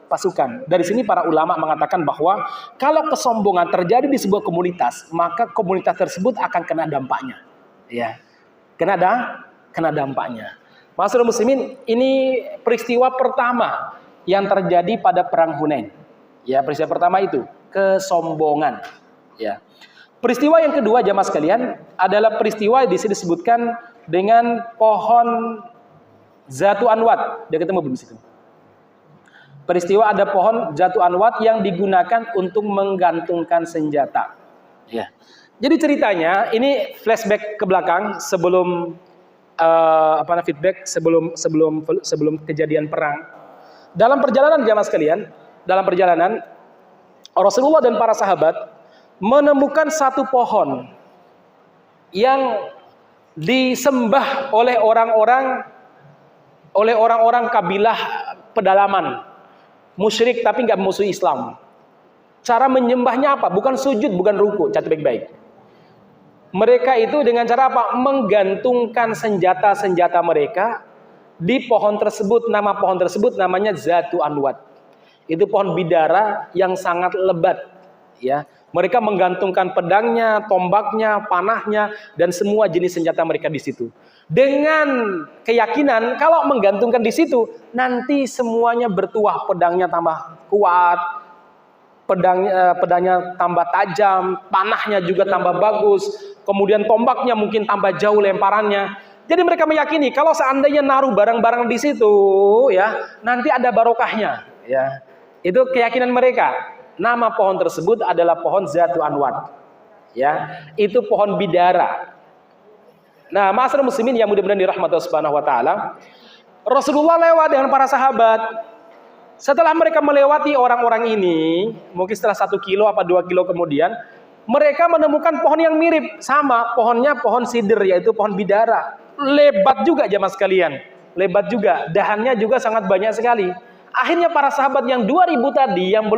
pasukan. Dari sini para ulama mengatakan bahwa kalau kesombongan terjadi di sebuah komunitas, maka komunitas tersebut akan kena dampaknya. Ya, kena dampaknya. Masyarakat muslimin, ini peristiwa pertama yang terjadi pada perang Hunain. Ya, peristiwa pertama itu kesombongan. Ya. Peristiwa yang kedua jamaah sekalian adalah peristiwa di sini disebutkan dengan pohon Zatu Anwat. Dia ketemu belum di situ? Peristiwa ada pohon Zatu Anwat yang digunakan untuk menggantungkan senjata. Ya. Jadi ceritanya ini flashback ke belakang sebelum feedback sebelum kejadian perang. Dalam perjalanan jamaah sekalian, dalam perjalanan Rasulullah dan para sahabat menemukan satu pohon yang disembah oleh orang-orang kabilah pedalaman, musyrik tapi nggak musuh Islam. Cara menyembahnya apa? Bukan sujud, bukan ruku. Catat baik-baik. Mereka itu dengan cara apa? Menggantungkan senjata-senjata mereka di pohon tersebut. Nama pohon tersebut namanya Zatu Anwat. Itu pohon bidara yang sangat lebat. Ya, mereka menggantungkan pedangnya, tombaknya, panahnya, dan semua jenis senjata mereka di situ. Dengan keyakinan kalau menggantungkan di situ, nanti semuanya bertuah, pedangnya tambah kuat. Pedangnya tambah tajam, panahnya juga tambah bagus, kemudian tombaknya mungkin tambah jauh lemparannya. Jadi mereka meyakini kalau seandainya naruh barang-barang di situ, ya nanti ada barokahnya. Ya, itu keyakinan mereka. Nama pohon tersebut adalah pohon Zatu Anwat. Ya, itu pohon bidara. Nah, masyarakat muslimin yang mudah-mudahan dirahmati Allah Subhanahu Wa Taala, Rasulullah lewat dengan para sahabat. Setelah mereka melewati orang-orang ini, mungkin setelah 1 kilo apa 2 kilo kemudian, mereka menemukan pohon yang mirip, sama pohonnya pohon sidr, yaitu pohon bidara. Lebat juga jamaah sekalian, lebat juga, dahannya juga sangat banyak sekali. Akhirnya para sahabat yang 2000 tadi, yang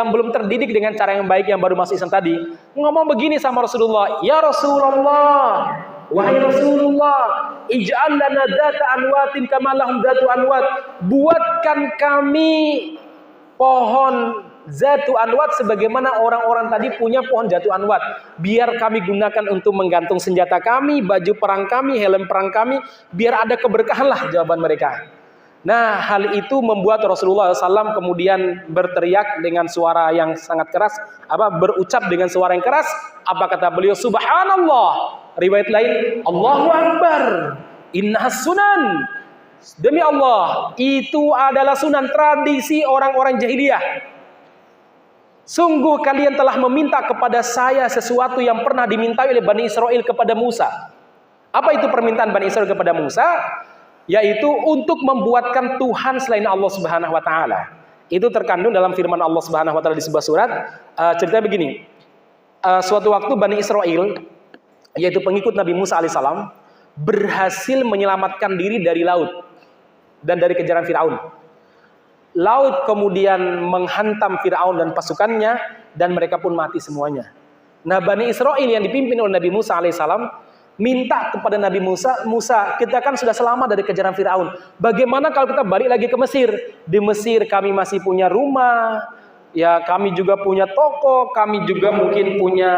belum terdidik dengan cara yang baik, yang baru masuk Islam tadi, ngomong begini sama Rasulullah, ya Rasulullah, wahai Rasulullah, ij'al lana dzata anwatin kama lahum dzatu anwat. Buatkan kami pohon Zatu Anwat sebagaimana orang-orang tadi punya pohon Zatu Anwat. Biar kami gunakan untuk menggantung senjata kami, baju perang kami, helm perang kami, biar ada keberkahan lah, jawaban mereka. Nah, hal itu membuat Rasulullah SAW kemudian berteriak dengan suara yang sangat keras, berucap dengan suara yang keras. Apa kata beliau? Subhanallah. Riwayat lain, Allahu Akbar. Innahas sunan. Demi Allah, itu adalah sunan, tradisi orang-orang jahiliyah. Sungguh kalian telah meminta kepada saya sesuatu yang pernah dimintai oleh Bani Israel kepada Musa. Apa itu permintaan Bani Israel kepada Musa? Yaitu untuk membuatkan Tuhan selain Allah Subhanahu wa taala. Itu terkandung dalam firman Allah Subhanahu wa taala di sebuah surat. Ceritanya begini. Suatu waktu Bani Israel, yaitu pengikut Nabi Musa alaihissalam, berhasil menyelamatkan diri dari laut dan dari kejaran Firaun. Laut kemudian menghantam Firaun dan pasukannya, dan mereka pun mati semuanya. Nah, Bani Israel yang dipimpin oleh Nabi Musa alaihissalam minta kepada Nabi Musa, Musa, kita kan sudah selamat dari kejaran Firaun. Bagaimana kalau kita balik lagi ke Mesir? Di Mesir kami masih punya rumah, ya kami juga punya toko, kami juga mungkin punya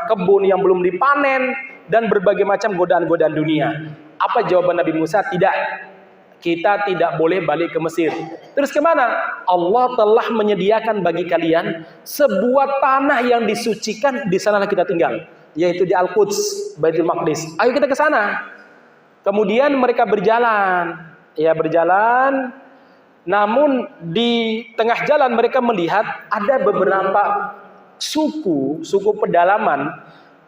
kebun yang belum dipanen, dan berbagai macam godaan-godaan dunia. Apa jawaban Nabi Musa? Tidak. Kita tidak boleh balik ke Mesir. Terus kemana? Allah telah menyediakan bagi kalian sebuah tanah yang disucikan, di sanalah kita tinggal, yaitu di Al-Quds, Baitul Maqdis. Ayo kita ke sana. Kemudian mereka berjalan, berjalan. Namun di tengah jalan mereka melihat ada beberapa suku pedalaman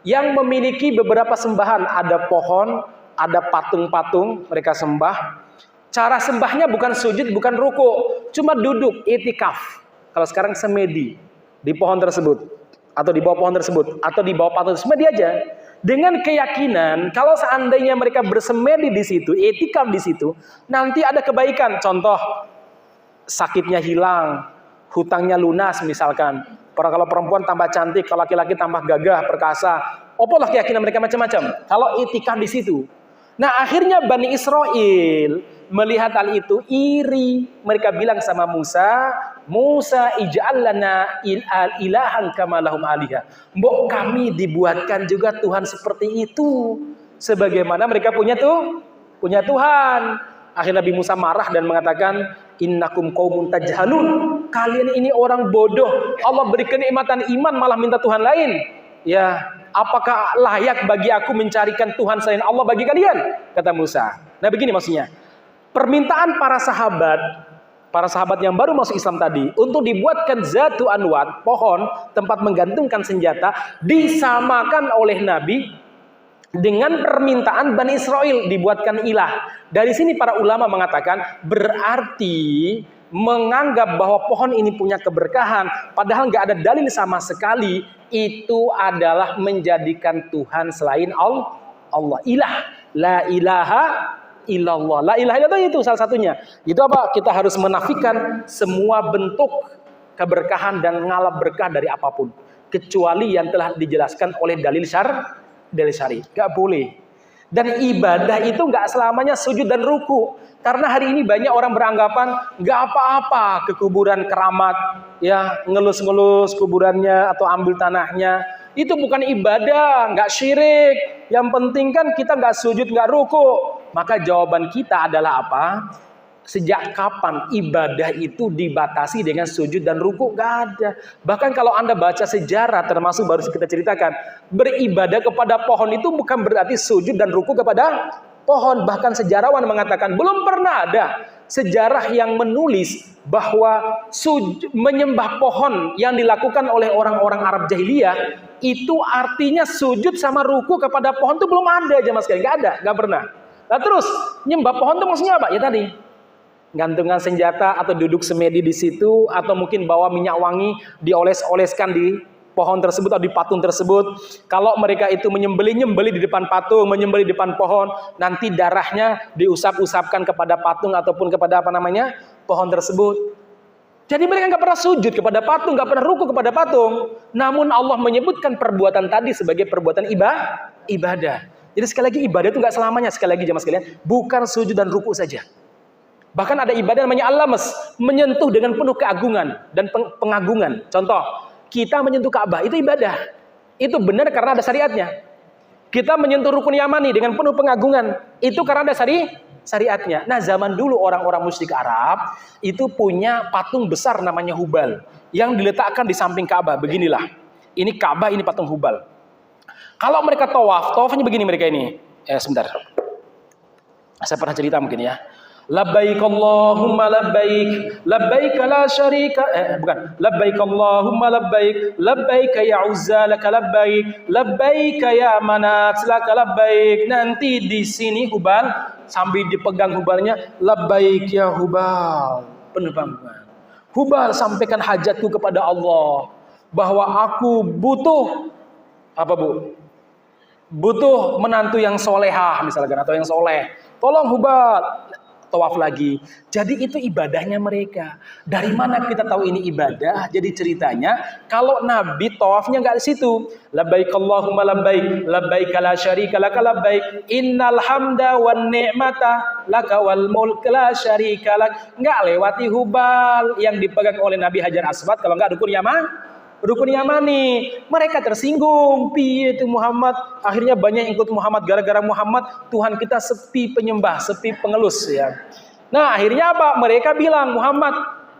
yang memiliki beberapa sembahan. Ada pohon, ada patung-patung mereka sembah. Cara sembahnya bukan sujud, bukan ruku, cuma duduk, itikaf. Kalau sekarang semedi di pohon tersebut, atau di bawah pohon tersebut, atau di bawah patung, semedi aja. Dengan keyakinan, kalau seandainya mereka bersemedi di situ, itikaf di situ, nanti ada kebaikan. Contoh, sakitnya hilang, hutangnya lunas misalkan. Kalau perempuan tambah cantik, kalau laki-laki tambah gagah, perkasa. Opolah keyakinan mereka macam-macam. Kalau itikaf di situ. Nah, akhirnya Bani Israel melihat hal itu iri. Mereka bilang sama Musa, Musa ij'al lana ilahan kama lahum alihah. Mbok kami dibuatkan juga Tuhan seperti itu, sebagaimana mereka punya Tuhan. Akhirnya Nabi Musa marah dan mengatakan, innakum qaumun tajhalun. Kalian ini orang bodoh. Allah beri kenikmatan iman malah minta Tuhan lain. Ya, apakah layak bagi aku mencarikan Tuhan selain Allah bagi kalian? Kata Musa. Nah, begini maksudnya. Permintaan para sahabat yang baru masuk Islam tadi untuk dibuatkan zatu anwat, pohon tempat menggantungkan senjata, disamakan oleh Nabi dengan permintaan Bani Israel dibuatkan ilah. Dari sini para ulama mengatakan berarti menganggap bahwa pohon ini punya keberkahan, padahal nggak ada dalil sama sekali, itu adalah menjadikan Tuhan selain Allah. Ilah, la ilaha illallah. La ilaha illallah itu salah satunya. Itu apa? Kita harus menafikan semua bentuk keberkahan dan ngalap berkah dari apapun, kecuali yang telah dijelaskan oleh dalil syar'i. Gak boleh. Dan ibadah itu gak selamanya sujud dan ruku. Karena hari ini banyak orang beranggapan gak apa-apa ke kuburan keramat, ya ngelus-ngelus kuburannya atau ambil tanahnya. Itu bukan ibadah, gak syirik. Yang penting kan kita gak sujud, gak ruku. Maka jawaban kita adalah apa? Sejak kapan ibadah itu dibatasi dengan sujud dan ruku? Gak ada. Bahkan kalau Anda baca sejarah, termasuk baru kita ceritakan, beribadah kepada pohon itu bukan berarti sujud dan ruku kepada pohon. Bahkan sejarawan mengatakan belum pernah ada sejarah yang menulis bahwa menyembah pohon yang dilakukan oleh orang-orang Arab jahiliyah itu artinya sujud sama ruku kepada pohon, itu belum ada aja mas sekali. Gak ada, gak pernah. Nah terus nyembah pohon itu maksudnya apa? Ya tadi gantungan senjata atau duduk semedi di situ, atau mungkin bawa minyak wangi dioles-oleskan di pohon tersebut atau di patung tersebut. Kalau mereka itu nyembeli di depan patung, menyembeli di depan pohon, nanti darahnya diusap-usapkan kepada patung ataupun kepada pohon tersebut. Jadi mereka nggak pernah sujud kepada patung, nggak pernah ruku kepada patung. Namun Allah menyebutkan perbuatan tadi sebagai perbuatan ibadah. Jadi sekali lagi ibadah itu nggak selamanya, sekali lagi jemaah sekalian, bukan sujud dan ruku saja. Bahkan ada ibadah namanya al-lamas, menyentuh dengan penuh keagungan dan pengagungan. Contoh, kita menyentuh Ka'bah itu ibadah. Itu benar karena ada syariatnya. Kita menyentuh rukun Yamani dengan penuh pengagungan, itu karena ada syariatnya. Nah, zaman dulu orang-orang musyrik Arab itu punya patung besar namanya Hubal yang diletakkan di samping Ka'bah. Beginilah. Ini Ka'bah, ini patung Hubal. Kalau mereka tawafnya begini mereka ini. Sebentar. Saya pernah cerita mungkin ya. Labbaik Allahumma labbaik, labbaik la syarika bukan, labbaik Allahumma labbaik, labbaik ya Uzza laka labbaik, labbaik ya Manat laka labbaik. Nanti di sini Hubal sambil dipegang Hubalnya, labbaik ya Hubal. Penuh bangga. Hubal, sampaikan hajatku kepada Allah, bahwa aku butuh apa Bu? Butuh menantu yang solehah misalkan, atau yang soleh. Tolong Hubal. Tawaf lagi. Jadi itu ibadahnya mereka. Dari mana kita tahu ini ibadah? Jadi ceritanya, kalau Nabi tawafnya nggak di situ. Labbaik Allahumma labbaik, labbaik la syarika laka labbaik, innal hamda wan ni'mata laka wal mulk la syarika lak. Nggak lewati Hubal yang dipegang oleh Nabi Hajar Aswad, kalau nggak Rukun Yamani. Mereka tersinggung, piye itu Muhammad, akhirnya banyak yang ikut Muhammad, gara-gara Muhammad Tuhan kita sepi penyembah, sepi pengelus ya. Nah, akhirnya apa? Mereka bilang, Muhammad,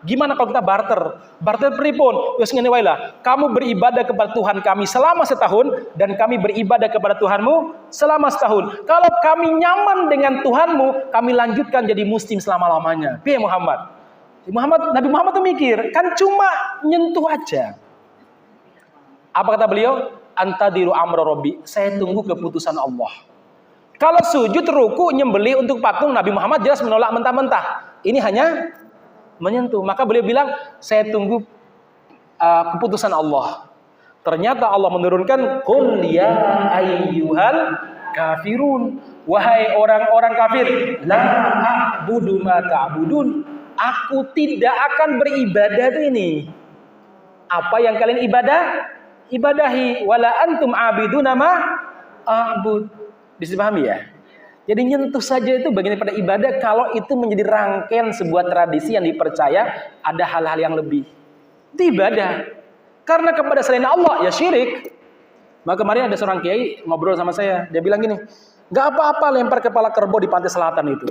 gimana kalau kita barter? Barter pripun? Wes ngene wae lah. Kamu beribadah kepada Tuhan kami selama setahun dan kami beribadah kepada Tuhanmu selama setahun. Kalau kami nyaman dengan Tuhanmu, kami lanjutkan jadi muslim selama-lamanya. Piye Muhammad? Nabi Muhammad tuh mikir, kan cuma nyentuh aja. Apa kata beliau? Antadiru amra rabbi, saya tunggu keputusan Allah. Kalau sujud ruku nyembelih untuk patung, Nabi Muhammad jelas menolak mentah-mentah. Ini hanya menyentuh. Maka beliau bilang, saya tunggu keputusan Allah. Ternyata Allah menurunkan, qul ya ayyuhal kafirun, wahai orang-orang kafir, la a'budu ma ta'budun, aku tidak akan beribadah tuh ini. Apa yang kalian ibadahi, wala antum abiduna ma a'bud. Bisa pahami ya? Jadi nyentuh saja itu bagian daripada ibadah, kalau itu menjadi rangkaian sebuah tradisi yang dipercaya ada hal-hal yang lebih. Itu ibadah. Karena kepada selain Allah ya syirik. Maka kemarin ada seorang kiai ngobrol sama saya, dia bilang gini, nggak apa-apa lempar kepala kerbau di pantai selatan itu.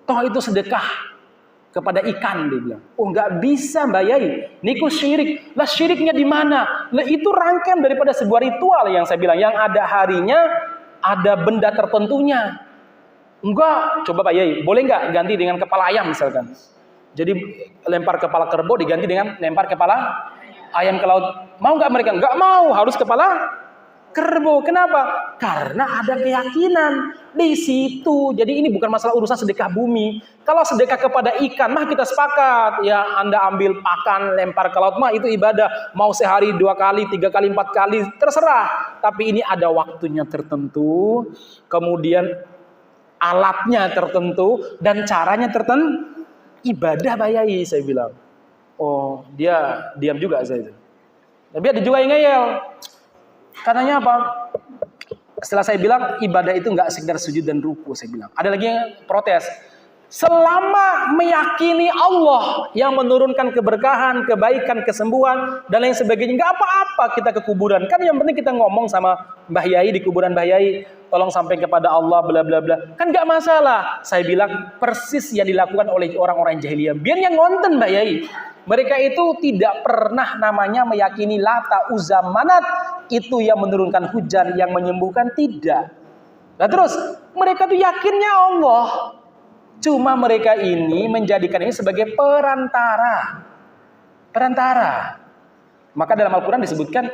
Toh itu sedekah kepada ikan, dia bilang. Oh, nggak bisa Mbak Yai, niku syirik. Lah syiriknya di mana? Lah itu rangkaian daripada sebuah ritual yang saya bilang, yang ada harinya, ada benda tertentunya. Enggak, coba Pak Yai, boleh nggak ganti dengan kepala ayam misalkan? Jadi lempar kepala kerbau diganti dengan lempar kepala ayam ke laut. Mau nggak mereka? Nggak mau, harus kepala kerbau. Kenapa? Karena ada keyakinan di situ. Jadi ini bukan masalah urusan sedekah bumi. Kalau sedekah kepada ikan mah kita sepakat. Ya Anda ambil pakan lempar ke laut mah itu ibadah. Mau sehari 2 kali, 3 kali, 4 kali terserah. Tapi ini ada waktunya tertentu. Kemudian alatnya tertentu dan caranya tertentu. Ibadah Pak Yai, saya bilang. Oh, dia diam juga saya itu. Tapi ada juga yang ngeyel. Katanya apa? Setelah saya bilang ibadah itu nggak sekedar sujud dan ruku, saya bilang. Ada lagi yang protes. Selama meyakini Allah yang menurunkan keberkahan, kebaikan, kesembuhan dan lain sebagainya, nggak apa-apa kita ke kuburan. Kan yang penting kita ngomong sama Mbah Yai di kuburan Mbah Yai, tolong sampai kepada Allah bla bla bla. Kan nggak masalah. Saya bilang persis yang dilakukan oleh orang-orang jahiliyah. Biar yang ngonten Mbah Yai. Mereka itu tidak pernah namanya meyakini Lata, Uzza, Manat itu yang menurunkan hujan, yang menyembuhkan, tidak. Nah terus mereka tuh yakinnya Allah. Cuma mereka ini menjadikan ini sebagai perantara. Maka dalam Al-Quran disebutkan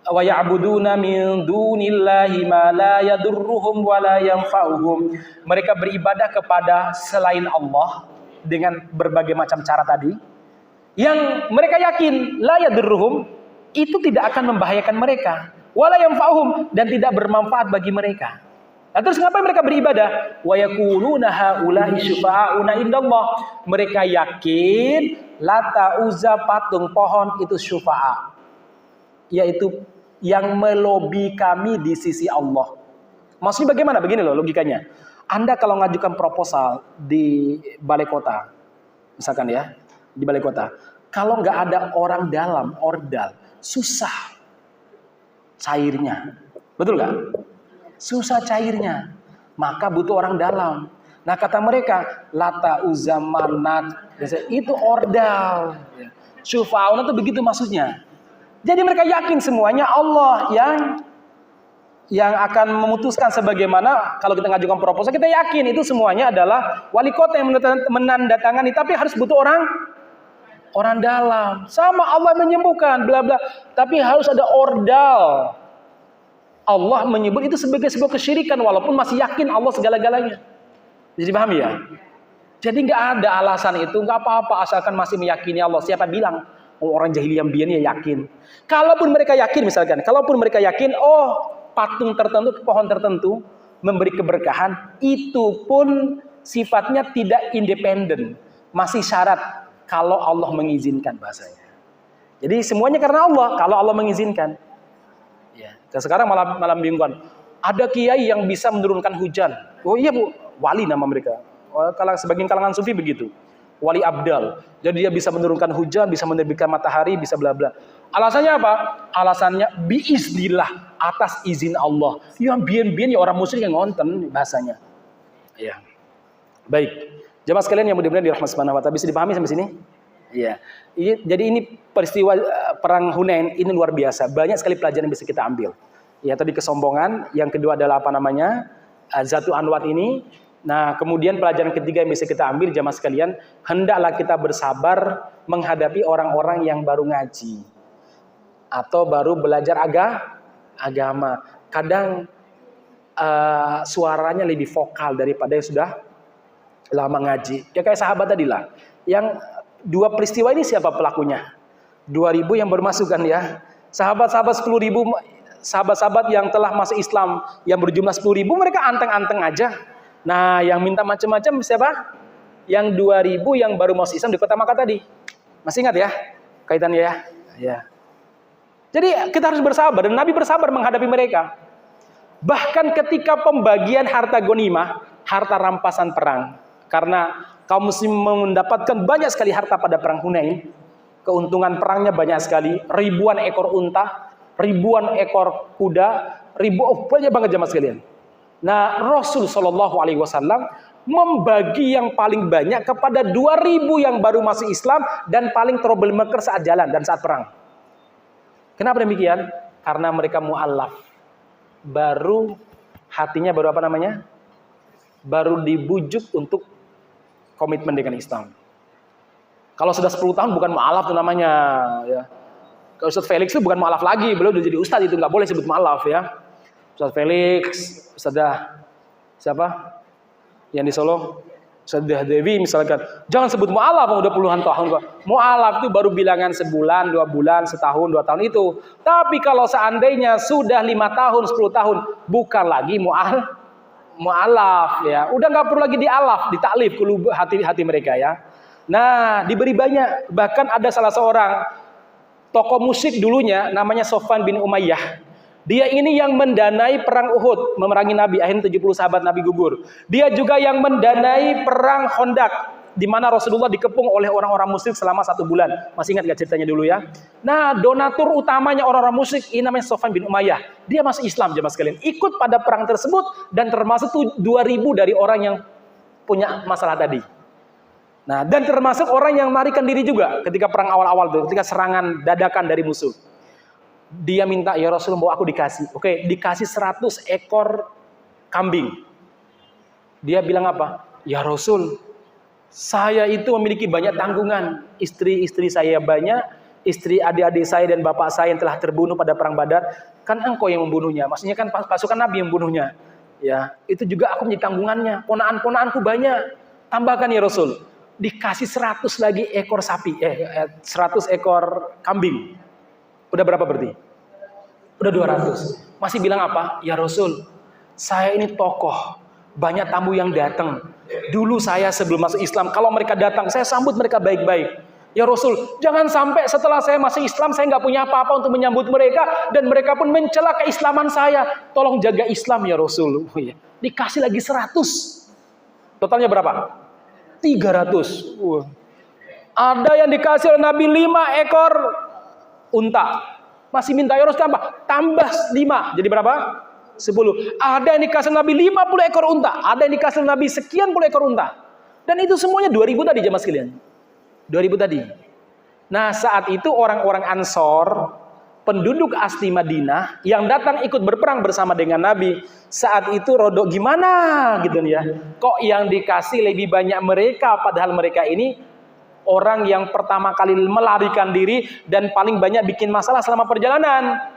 wa ya'buduna min dunillahi ma la yadurruhum wa la yanfa'uhum. Mereka beribadah kepada selain Allah dengan berbagai macam cara tadi. Yang mereka yakin la yadurruhum itu tidak akan membahayakan mereka, wala yanfa'uhum dan tidak bermanfaat bagi mereka. Nah, terus ngapain mereka beribadah? Wa yaquluna haula'i syufa'auna indallah. Mereka yakin Lata, Uzza, patung, pohon itu syufa'a, yaitu yang melobi kami di sisi Allah. Maksudnya bagaimana? Begini loh logikanya. Anda kalau ngajukan proposal di balai kota, misalkan ya, di balai kota, kalau nggak ada orang dalam, ordal, susah cairnya. Betul nggak? Susah cairnya. Maka butuh orang dalam. Nah kata mereka, Lata, Uzza, Manat, itu ordal. Syufa'un itu begitu maksudnya. Jadi mereka yakin semuanya Allah yang yang akan memutuskan sebagaimana kalau kita ngajukan proposal, kita yakin itu semuanya adalah wali kota yang menandatangani, tapi harus butuh orang dalam. Sama Allah menyembuhkan, bla bla, tapi harus ada ordal. Allah menyebut itu sebagai sebuah kesyirikan walaupun masih yakin Allah segala-galanya. Jadi paham ya? Jadi nggak ada alasan itu, nggak apa-apa asalkan masih meyakini Allah. Siapa bilang orang jahiliyah biyen ya yakin? Kalaupun mereka yakin misalkan, patung tertentu, pohon tertentu memberi keberkahan, itu pun sifatnya tidak independen, masih syarat kalau Allah mengizinkan bahasanya. Jadi semuanya karena Allah, kalau Allah mengizinkan. Ya. Dan sekarang malam mingguan, ada kiai yang bisa menurunkan hujan. Oh iya Bu, wali nama mereka. Kalau sebagian kalangan sufi begitu. Wali abdal. Jadi dia bisa menurunkan hujan, bisa menerbitkan matahari, bisa bla bla. Alasannya apa? Alasannya biiznillah, atas izin Allah. Ya bien-bien ya orang musyrik yang ngonten bahasanya. Ya. Baik. Jemaah sekalian yang mudah-mudahan dirahmati Subhanahu wa taala, bisa dipahami sampai sini? Iya. Jadi ini peristiwa perang Hunain ini luar biasa. Banyak sekali pelajaran yang bisa kita ambil. Ya, tadi kesombongan, yang kedua adalah apa namanya? Zatu Anwat ini. Nah, kemudian pelajaran ketiga yang bisa kita ambil jemaah sekalian, hendaklah kita bersabar menghadapi orang-orang yang baru ngaji atau baru belajar agama. Kadang suaranya lebih vokal daripada yang sudah lama ngaji. Ya kayak sahabat tadi lah. Yang dua peristiwa ini siapa pelakunya? 2.000 yang baru masuk kan ya. Sahabat-sahabat 10.000, sahabat-sahabat yang telah masuk Islam yang berjumlah 10.000, mereka anteng-anteng aja. Nah, yang minta macam-macam siapa? Yang 2.000 yang baru masuk Islam di kota Makkah tadi. Masih ingat ya kaitannya ya? Ya. Jadi kita harus bersabar, dan Nabi bersabar menghadapi mereka. Bahkan ketika pembagian harta ghanimah, harta rampasan perang, karena kaum muslim mendapatkan banyak sekali harta pada perang Hunain, keuntungan perangnya banyak sekali, ribuan ekor unta, ribuan ekor kuda, banyak banget jemaah sekalian. Nah, Rasul Shallallahu Alaihi Wasallam membagi yang paling banyak kepada 2.000 yang baru masuk Islam dan paling troublemaker saat jalan dan saat perang. Kenapa demikian? Karena mereka mu'allaf, hatinya baru apa namanya? Baru dibujuk untuk komitmen dengan Islam. Kalau sudah 10 tahun bukan mu'allaf itu namanya. Ya. Kalau Ustaz Felix itu bukan mu'allaf lagi, beliau udah jadi ustaz, itu nggak boleh sebut mu'allaf ya. Ustaz Felix, Ustazah siapa? Yang di Solo, Ustazah Dewi misalkan. Jangan sebut mu'allaf, udah puluhan tahun kok. Mu'allaf itu baru bilangan sebulan, 2 bulan, setahun, 2 tahun itu. Tapi kalau seandainya sudah 5 tahun, 10 tahun, bukan lagi mu'allaf ya. Udah nggak perlu lagi dialaf, ditaklif hati mereka ya. Nah, diberi banyak. Bahkan ada salah seorang tokoh musik dulunya namanya Sofwan bin Umayyah. Dia ini yang mendanai perang Uhud, memerangi Nabi, akhirnya 70 sahabat Nabi gugur. Dia juga yang mendanai perang Khandaq, di mana Rasulullah dikepung oleh orang-orang musyrik selama 1 bulan. Masih ingat gak ceritanya dulu ya? Nah, donatur utamanya orang-orang musyrik ini namanya Sofwan bin Umayyah. Dia masuk Islam jemaah sekalian, ikut pada perang tersebut, dan termasuk 2.000 dari orang yang punya masalah tadi. Nah, dan termasuk orang yang melarikan diri juga ketika perang awal-awal itu, ketika serangan dadakan dari musuh. Dia minta, ya Rasul, mau aku dikasih. Oke, dikasih 100 ekor kambing. Dia bilang apa? Ya Rasul, saya itu memiliki banyak tanggungan. Istri-istri saya banyak, istri adik-adik saya dan bapak saya yang telah terbunuh pada perang Badar. Kan engkau yang membunuhnya. Maksudnya kan pasukan Nabi yang membunuhnya. Ya, itu juga aku menjadi tanggungannya. Ponaan-ponaanku banyak. Tambahkan ya Rasul. Dikasih 100 lagi ekor sapi, 100 ekor kambing. Udah berapa berarti? Udah 200. Masih bilang apa? Ya Rasul, saya ini tokoh, banyak tamu yang datang. Dulu saya sebelum masuk Islam, kalau mereka datang, saya sambut mereka baik-baik. Ya Rasul, jangan sampai setelah saya masuk Islam, saya nggak punya apa-apa untuk menyambut mereka, dan mereka pun mencela keislaman saya. Tolong jaga Islam ya Rasul. Dikasih lagi 100. Totalnya berapa? 300. Ada yang dikasih oleh Nabi 5 ekor unta. Masih minta ya Rasul tambah 5. Jadi berapa? 10. Ada yang dikasih Nabi 50 ekor unta. Ada yang dikasih Nabi sekian puluh ekor unta. Dan itu semuanya 2.000 tadi jemaah sekalian. 2.000 tadi. Nah, saat itu orang-orang Ansor penduduk asli Madinah yang datang ikut berperang bersama dengan Nabi saat itu rodok gimana gitu ya. Kok yang dikasih lebih banyak mereka, padahal mereka ini orang yang pertama kali melarikan diri dan paling banyak bikin masalah selama perjalanan.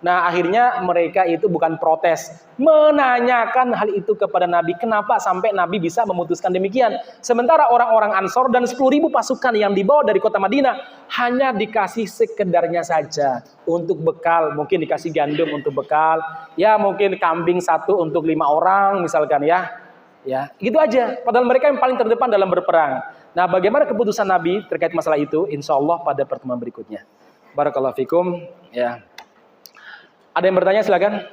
Nah, akhirnya mereka itu bukan protes, menanyakan hal itu kepada Nabi. Kenapa sampai Nabi bisa memutuskan demikian? Sementara orang-orang Ansor dan 10.000 pasukan yang dibawa dari kota Madinah hanya dikasih sekedarnya saja untuk bekal. Mungkin dikasih gandum untuk bekal, ya mungkin kambing 1 untuk 5 orang misalkan ya. Ya, gitu aja. Padahal mereka yang paling terdepan dalam berperang. Nah, bagaimana keputusan Nabi terkait masalah itu? Insya Allah pada pertemuan berikutnya. Barakallahu fikum. Ya. Ada yang bertanya, silakan.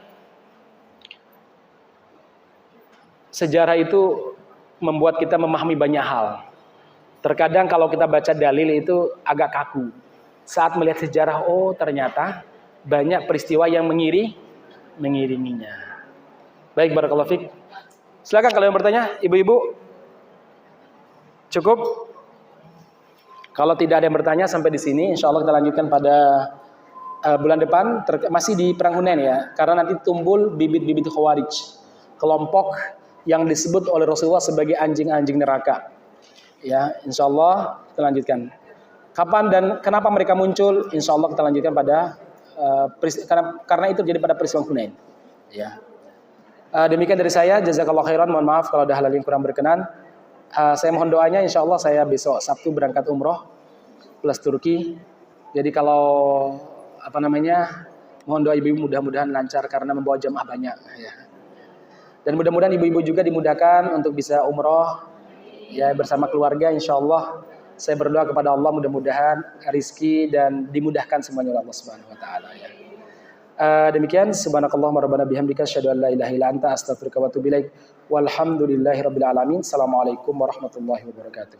Sejarah itu membuat kita memahami banyak hal. Terkadang kalau kita baca dalil itu agak kaku. Saat melihat sejarah, oh ternyata banyak peristiwa yang mengiriminya. Baik, barakallahu fiik. Silakan kalau yang bertanya, ibu-ibu. Cukup? Kalau tidak ada yang bertanya sampai di sini, insya Allah kita lanjutkan pada bulan depan, masih di perang Hunain ya, karena nanti tumbuh bibit-bibit Khawarij, kelompok yang disebut oleh Rasulullah sebagai anjing-anjing neraka. Ya, insya Allah kita lanjutkan. Kapan dan kenapa mereka muncul? Insya Allah kita lanjutkan pada karena itu terjadi pada peristiwa Hunain. Ya. Demikian dari saya. Jazakallahu khairan. Mohon maaf kalau ada hal yang kurang berkenan. Saya mohon doanya. Insya Allah saya besok Sabtu berangkat umroh plus Turki. Jadi kalau mohon doa ibu-ibu mudah-mudahan lancar karena membawa jamaah banyak ya. Dan mudah-mudahan ibu-ibu juga dimudahkan untuk bisa umroh ya bersama keluarga. Insyaallah saya berdoa kepada Allah mudah-mudahan rizki dan dimudahkan semuanya oleh Allah Subhanahu wa taala ya. Demikian subhanakallahumma rabbana bihamdika asyhadu an la ilaha illa anta astaghfiruka wa atubu ilaik. Walhamdulillahirabbil alamin. Assalamualaikum warahmatullahi wabarakatuh.